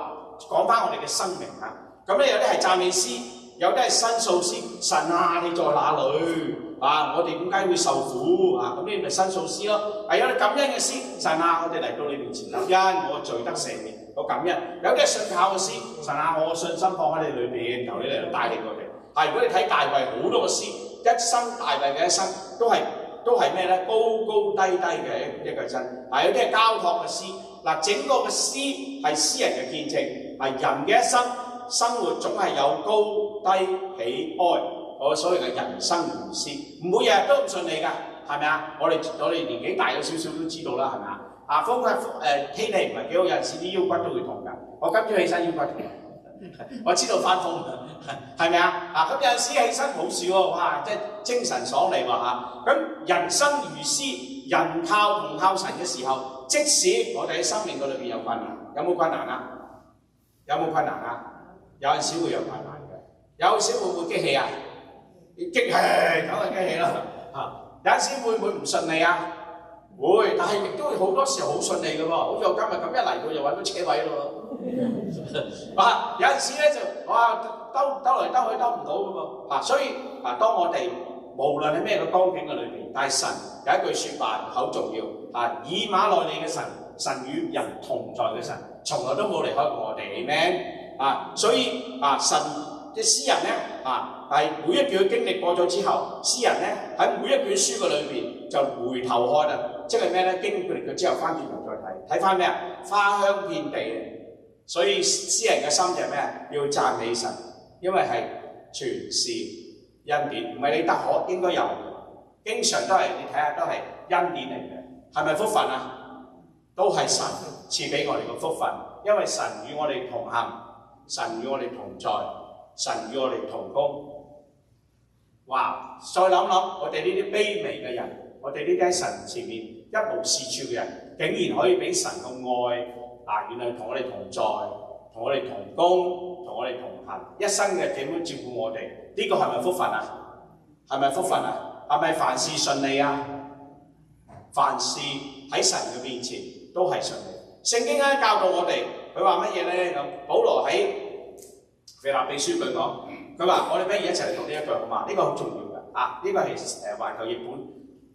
講翻我哋嘅生命嚇。咁咧有啲係讚美詩，有啲係申訴詩。神啊，你在哪裏？我哋點解會受苦？咁呢咪申訴詩咯。有啲感恩嘅詩，神啊，我哋嚟到你面前感恩，我罪得赦免，我感恩。有啲係信靠嘅詩，神啊，我信心放喺你裏邊，由你嚟帶領我哋。如果你睇大衛好多個詩，一生大衛嘅一生都係咩咧？高高低低嘅一個真。有啲係交託嘅詩。整個嘅詩係詩人嘅見證，人嘅一生生活總係有高低喜哀，我所謂嘅人生如詩，唔會日日都咁順利㗎，係咪啊？我哋年紀大咗少少都知道啦，係咪啊？天氣唔係幾好，有陣時啲腰骨都會痛㗎。我今朝起身腰骨痛，我知道翻風，係咪啊？咁有陣時起身冇事喎，哇！即係精神爽利喎嚇。咁人生如詩，人靠神嘅時候，即使我哋喺生命嗰裏邊有困難，有冇困難啊？有冇困難啊？有陣時會有困難嘅，有陣時會唔會激氣啊？激氣梗係激氣啦有陣時會唔會唔順利啊？會，但係亦都好多時候好順利嘅喎，好似我今日咁一嚟到就揾到車位咯有陣時咧就兜嚟兜去兜唔到嘅喎所以當我哋無論係咩個光景嘅裏邊，但係神有一句説話好重要以馬內利嘅神，神與人同在嘅神，從來都冇離開過我哋，Amen。所以神嘅詩人咧係每一卷經歷過咗之後，詩人咧喺每一卷書嘅裏邊就回頭看啦，即係咩咧？經歷咗之後翻轉頭再睇翻咩啊？花香遍地嘅，所以詩人嘅心就係咩啊？要讚美神，因為係全是恩典，唔係你得可應該有，經常都係你睇下都係恩典嚟嘅，係咪福分啊？都係神賜俾我哋嘅福分，因為神與我哋同行，神與我哋同在，神與我哋同工。哇！再諗諗，我哋呢啲卑微嘅人，我哋呢啲喺神前面一無是處嘅人，竟然可以俾神嘅愛原來同我哋同在，同我哋同工，同我哋同行，一生嘅點樣照顧我哋？呢個係咪福分啊？係咪福分啊？係咪凡事順利啊？凡事喺神嘅面前都係順利。聖經咧教導我哋，佢話乜嘢咧？咁保羅喺腓立比書佢講，佢話我哋不如一齊嚟讀呢一句好嘛？呢個好重要嘅呢個係環球譯本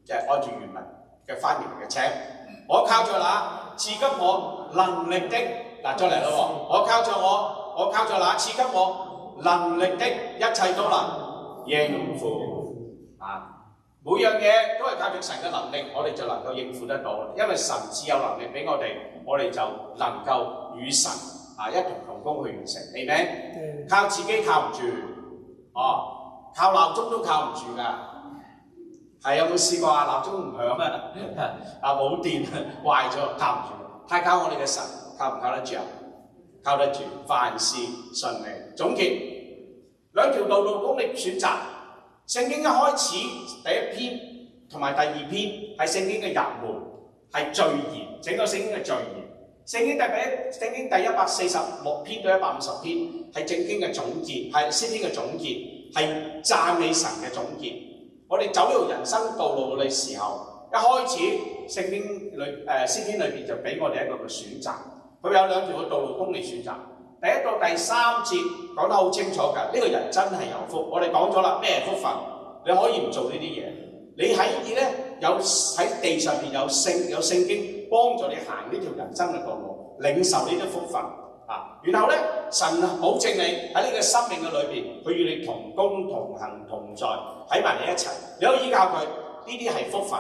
嘅按住原文嘅翻譯嘅。請我靠著那賜給我能力的再嚟咯喎！我靠著那賜給我能力的，一切都能應付每樣嘢都係靠住神嘅能力，我哋就能夠應付得到。因為神只有能力俾我哋，我哋就能夠與神一同工去完成。Amen。靠自己靠唔住，靠鬧鐘都靠唔住㗎。係有冇試過鬧鐘唔響冇電壞咗靠唔住？太靠我哋嘅神，靠唔靠得住啊？靠得住，凡事順利。總結兩條道路供你選擇。聖經一開始第一篇同埋第二篇係聖經嘅入門，係序言，整個聖經嘅序言。聖經第146篇到150篇係正經嘅總結，係詩篇嘅總結，係讚美神嘅總結。我哋走呢條人生道路嘅時候，一開始聖經詩篇裏邊就俾我哋一個嘅選擇，佢有兩條嘅道路供你選擇。第一到第三節講得好清楚㗎，呢個人真係有福。我哋講咗啦，咩福分？你可以唔做呢啲嘢，你喺地上邊有聖經幫助你行呢條人生嘅道路，領受呢啲福分然後咧，神保證你喺呢個生命嘅裏邊，佢與你同工同行同在，喺埋你一齊，你可以依靠佢，呢啲係福分。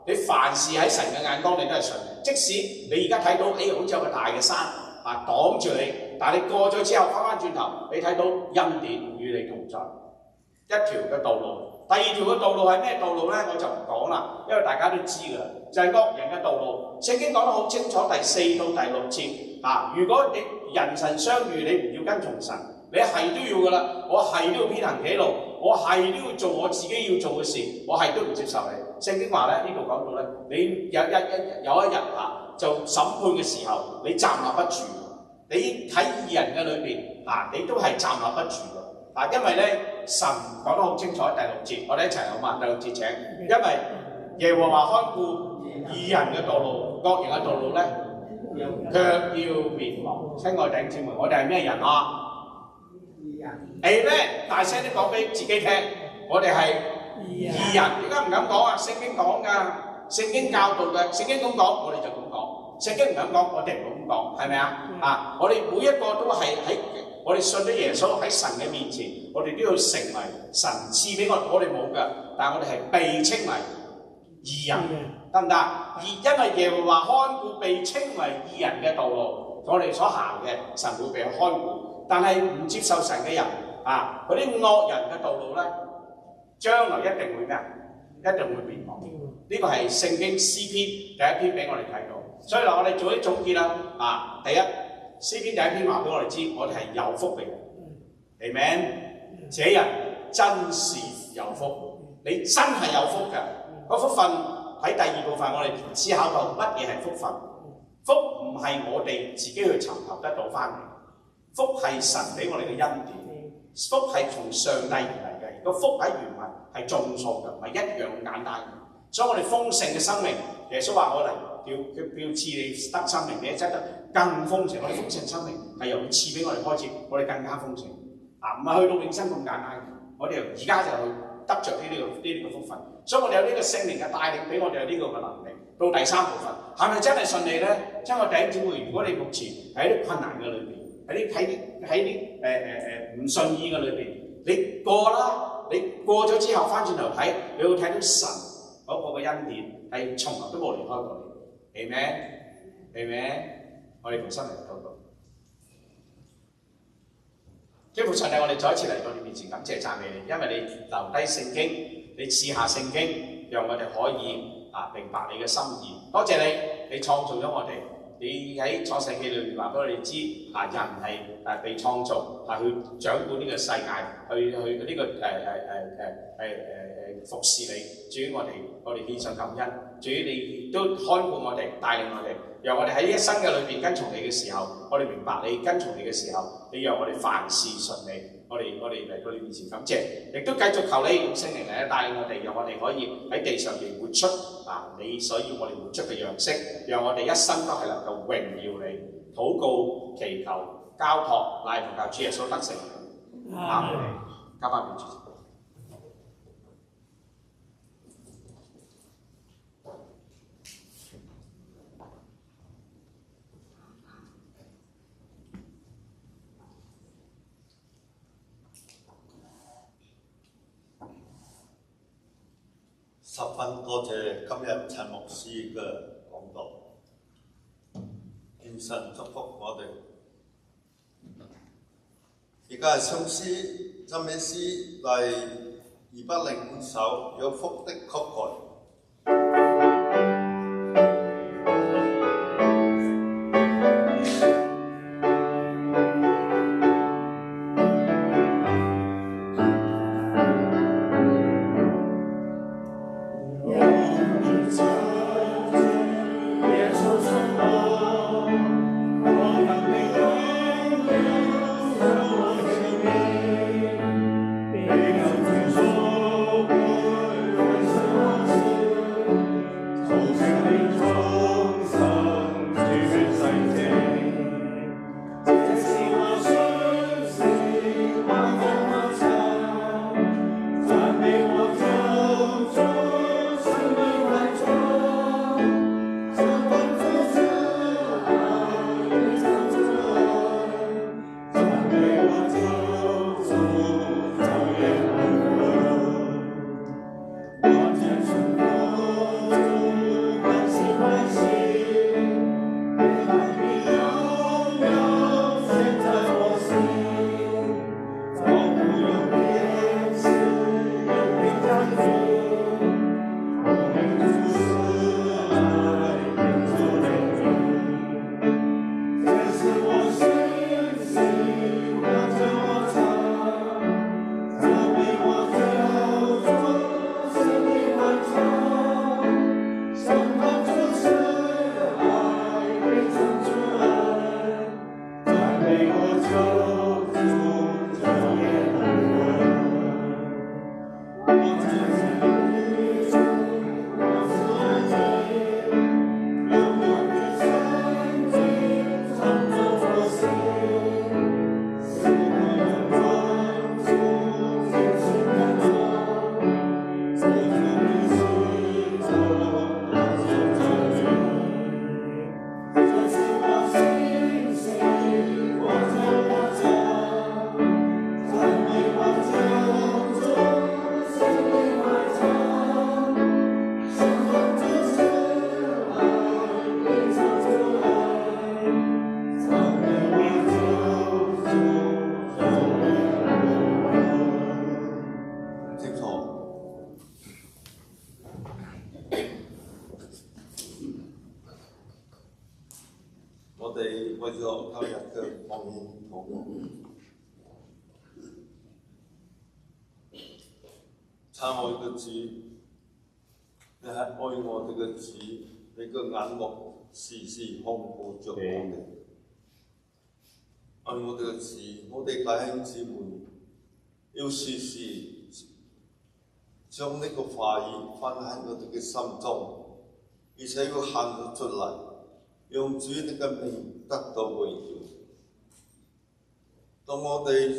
你凡事喺神嘅眼光，你都係順利。即使你而家睇到，好似有個大嘅山擋住你，但係你過咗之後，翻轉頭，你睇到恩典與你同在，一條嘅道路。第二條嘅道路係咩道路咧？我就唔講啦，因為大家都知㗎啦，就係惡人嘅道路。聖經講得好清楚，第4到第6節如果你人神相遇，你唔要跟從神，你係都要㗎啦。我係都要偏行己路，我係都要做我自己要做嘅事，我係都唔接受你。聖經話咧，呢度講到咧，你有一日就審判嘅時候，你站立不住。你喺義人嘅裏邊你都係站立不住嘅。因為咧，神講得好清楚，第6節，我哋一齊好嘛？第6節請，因為耶和華看顧義人嘅道路，惡人嘅道路咧，卻要滅亡。親愛弟兄姊妹，我哋係咩人啊？義人。Amen，大聲啲講俾自己聽，我哋係義人。點解唔敢講啊？聖經講㗎，聖經教導嘅，聖經咁講，我哋就咁講；聖經唔敢講，我哋唔咁講，係咪啊？我哋每一個都係喺我哋信咗耶穌喺神嘅面前，我哋都要成為神賜俾我哋冇嘅，但係我哋係被稱為義人，得唔得？因為耶和華看顧被稱為義人嘅道路，我哋所行嘅神會被看顧，但係唔接受神嘅人嗰啲惡人嘅道路咧，將來一定會咩？一定會滅亡。呢個係聖經詩篇第1篇俾我哋睇到，所以嗱，我哋做啲總結啦。第一，詩篇第1篇話俾我哋知，我哋係有福嘅人。Amen，這人真是有福，你真係有福嘅。個福分喺第2部分，我哋思考到乜嘢係福分？福唔係我哋自己去尋求得到翻嚟，福係神俾我哋嘅恩典，福係從上帝而嚟嘅。個福喺原文係眾數嘅，唔係一樣咁簡單。所以我哋豐盛嘅生命，耶穌話我嚟要賜你得生命，你真得更豐盛。我哋豐盛生命係由賜俾我哋開始，我哋更加豐盛。唔係去到永生咁簡單嘅，我哋由而家就去得着呢個福分。所以我哋有呢個聖靈嘅帶領，俾我哋有呢個嘅能力。到第3部分，係咪真係順利咧？親愛弟兄姊妹，如果你目前喺啲困難嘅裏邊，喺啲唔順意嘅裏邊，你過啦，你過咗之後翻轉頭睇，你會睇到神嗰個嘅恩典係從來都冇離開過你。Amen，我哋同心嚟禱告。天父上帝，我哋再一次嚟到你面前感謝讚美你，因為你留低聖經，你賜下聖經，讓我哋可以明白你嘅心意。多謝你創造咗我哋，你喺創世記裏面話俾我哋知，人係被創造去掌管呢個世界，去呢個服侍你。至於我哋獻上感恩，至於你都看顧我哋，帶領我哋，讓我哋喺一生嘅裏邊跟從你嘅時候，我哋明白你跟從你嘅時候，你讓我哋凡事順利。我哋嚟到你面前感謝，亦都繼續求你用聖靈嚟帶領我哋，讓我哋可以喺地上邊活出你所要我哋活出嘅樣式，讓我哋一生都係能夠榮耀你。禱告、祈求、交託，乃奉靠主耶穌得勝。阿門。交翻俾主。十分多謝今日陳牧師嘅講道，願神祝福我哋。而家係唱詩讚美詩第205首《有福的曲蓋》。Thank you. 我哋為咗今日嘅奉獻禱告，親愛嘅主，你係愛我哋嘅主，你嘅眼目時時看顧着我哋。愛我哋嘅主，我哋弟兄姊妹要時時將呢個話語放喺我哋嘅心中，而且要喊到出嚟，讓主你嘅名得到榮耀。當我哋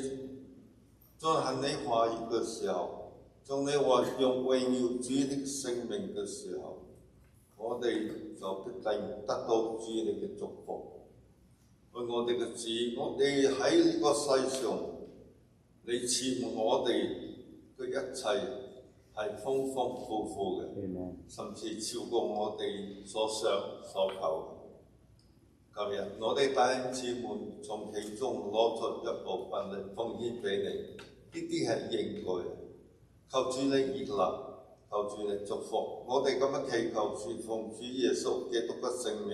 進行你話語嘅時候，當你話用榮耀主你嘅聖名嘅時候，我哋就必定得到主你嘅祝福。愛我哋嘅主，我哋喺呢個世上，你賜予我哋嘅一切係豐豐富富嘅，甚至超過我哋所想所求。今日我哋弟兄姊妹從其中攞出一部分嚟奉獻俾你，呢啲係應該嘅。求主你悅納，求主你祝福。我哋咁樣祈求是奉主耶穌基督嘅聖名。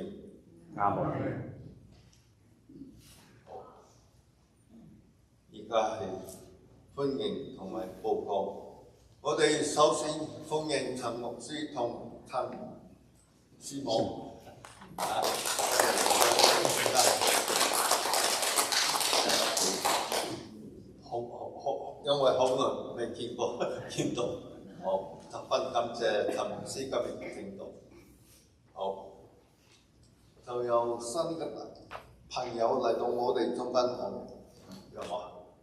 阿門。而家係歡迎同埋報告。我哋首先歡迎陳牧師同陳師母。因為好耐未見到，好十分感謝陳牧師今日見到。好，就有新嘅朋友嚟到我哋中間有冇？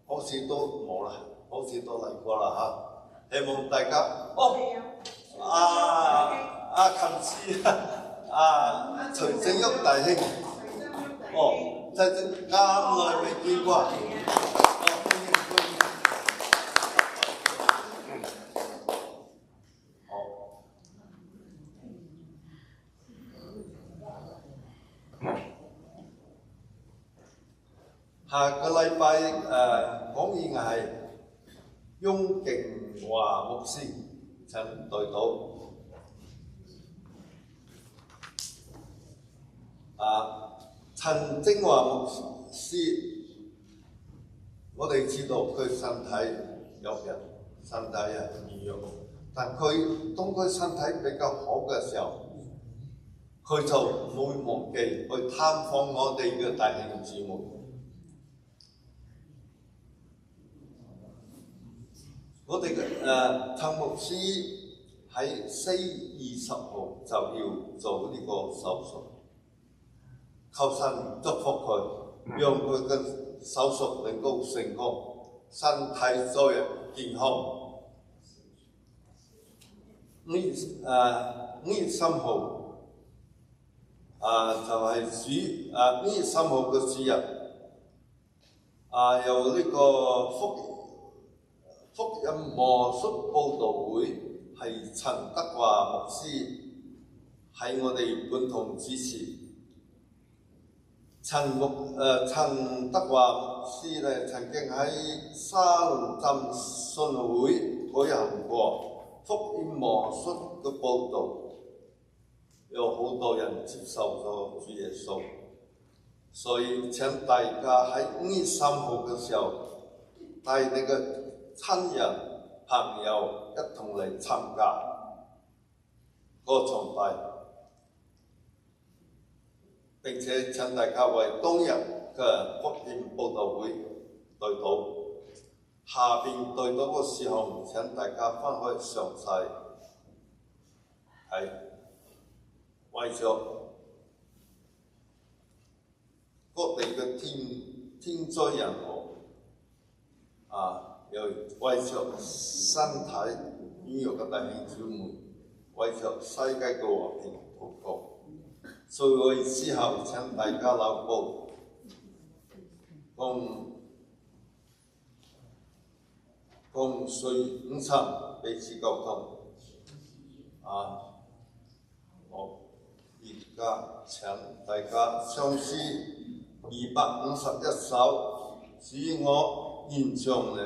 好似都冇啦，好似都嚟過啦嚇。希望大家琴師徐正旭大兄，真係啱耐未見過。下個禮拜講義係翁敬華牧師請代禱。陳正華牧師，我哋知道佢身體有病，身體係軟弱，但當佢身體比較好嘅時候，佢就唔會忘記去探訪我哋嘅弟兄姊妹。我哋嘅陳牧師喺4月20號就要做呢個手術，求神祝福佢，讓佢嘅手術能夠成功，身體早日健康。5月3號就係5月3號嘅主日，由呢個福音魔術報道會係陳德華牧師喺我哋共同主持。陳德華牧師咧曾經喺沙龍浸信會舉行過福音魔術嘅報導，有好多人接受咗主耶穌，所以請大家喺5月3號嘅時候帶你嘅親人朋友一同嚟參加個崇拜，並且請大家為當日嘅福音報道會代禱。下邊代禱嘅時候，請大家分開詳細係為咗各地嘅天災人禍又為着身體軟弱嘅弟兄姊妹，為着世界嘅和平禱告。聚會之後請大家留步，共睡午餐，彼此溝通。好，而家請大家唱詩251首，主我獻上你。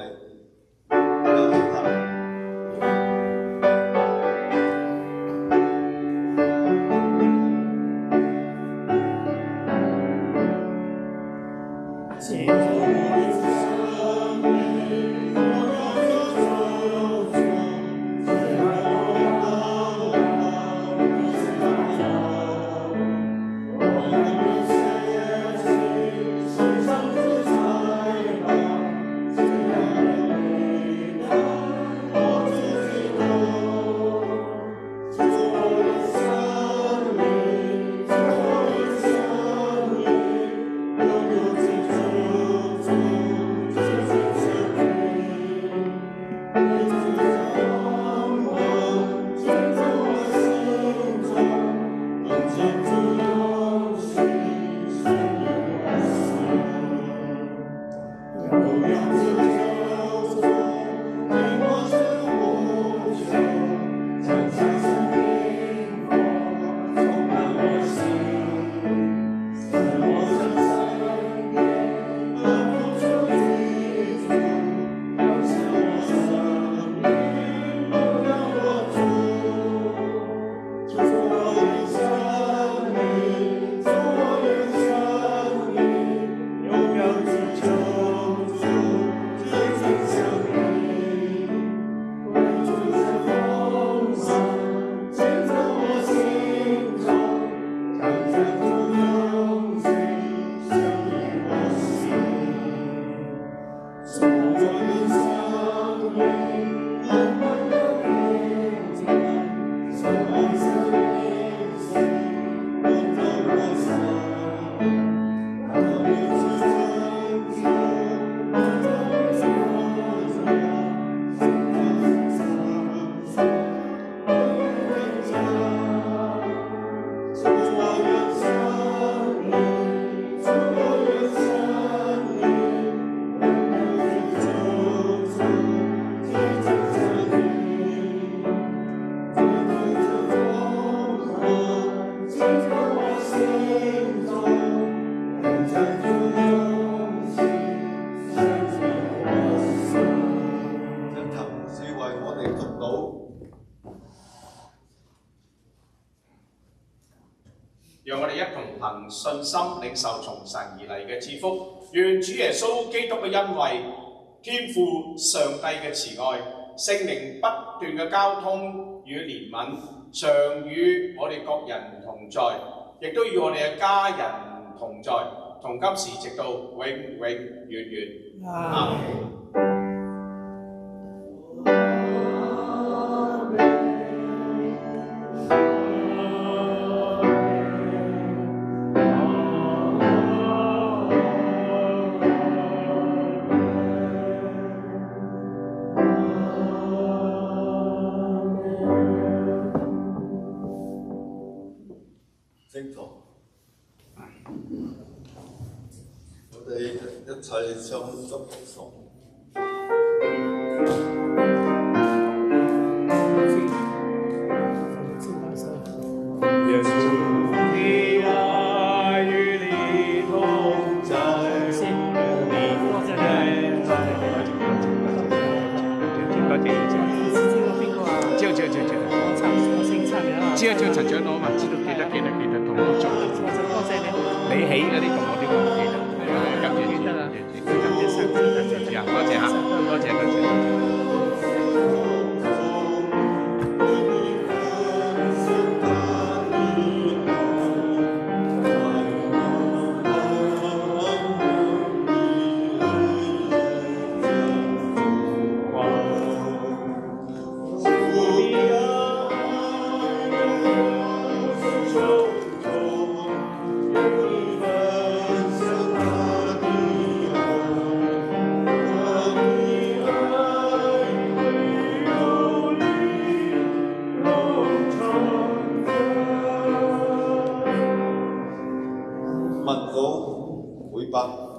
讓我哋一同憑信心領受從神而嚟嘅賜福。願主耶穌基督嘅恩惠、天父上帝嘅慈愛、聖靈不斷嘅交通與憐憫，常與我哋各人同在，亦都與我哋嘅家人同在，從今時直到永永遠遠。阿們。聖堂，我哋一齊唱祝福頌。耶穌的愛與你同在，知啊，陳長老嘛，知道記得同我做。你起嗰啲同我啲我記得。感謝主，感謝主啊！多謝嚇，多謝。文稿每筆。